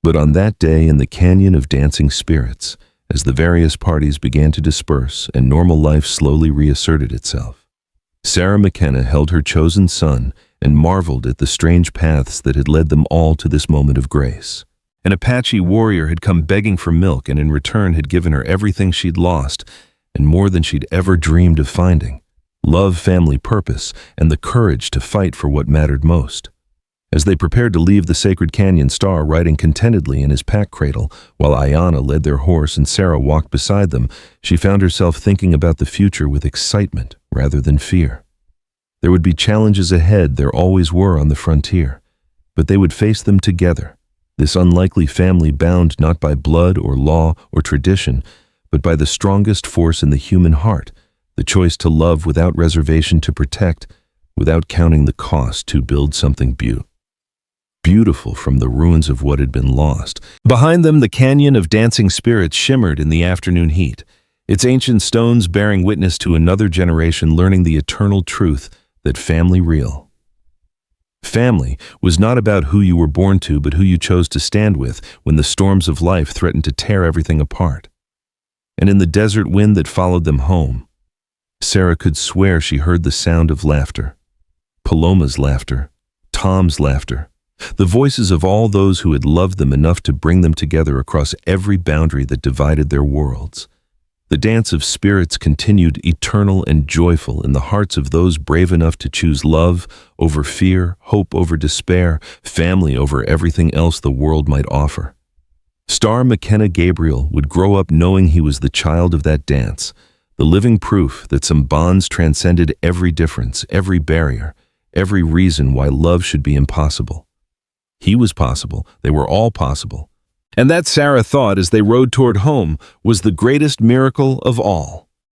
But on that day in the Canyon of Dancing Spirits, as the various parties began to disperse and normal life slowly reasserted itself, Sarah McKenna held her chosen son and marveled at the strange paths that had led them all to this moment of grace. An Apache warrior had come begging for milk and in return had given her everything she'd lost and more than she'd ever dreamed of finding: love, family, purpose, and the courage to fight for what mattered most. As they prepared to leave the sacred canyon, Star riding contentedly in his pack cradle, while Aiyana led their horse and Sarah walked beside them, she found herself thinking about the future with excitement rather than fear. There would be challenges ahead, there always were on the frontier, but they would face them together, this unlikely family bound not by blood or law or tradition, but by the strongest force in the human heart, the choice to love without reservation, to protect without counting the cost, to build something beautiful from the ruins of what had been lost. Behind them, the canyon of dancing spirits shimmered in the afternoon heat, its ancient stones bearing witness to another generation learning the eternal truth that family real. Family was not about who you were born to, but who you chose to stand with when the storms of life threatened to tear everything apart. And in the desert wind that followed them home, Sarah could swear she heard the sound of laughter. Paloma's laughter, Tom's laughter, The voices of all those who had loved them enough to bring them together across every boundary that divided their worlds. The dance of spirits continued eternal and joyful in the hearts of those brave enough to choose love over fear, hope over despair, family over everything else the world might offer. Star McKenna Gabriel would grow up knowing he was the child of that dance, the living proof that some bonds transcended every difference, every barrier, every reason why love should be impossible. He was possible. They were all possible. And that, Sarah thought as they rode toward home, was the greatest miracle of all.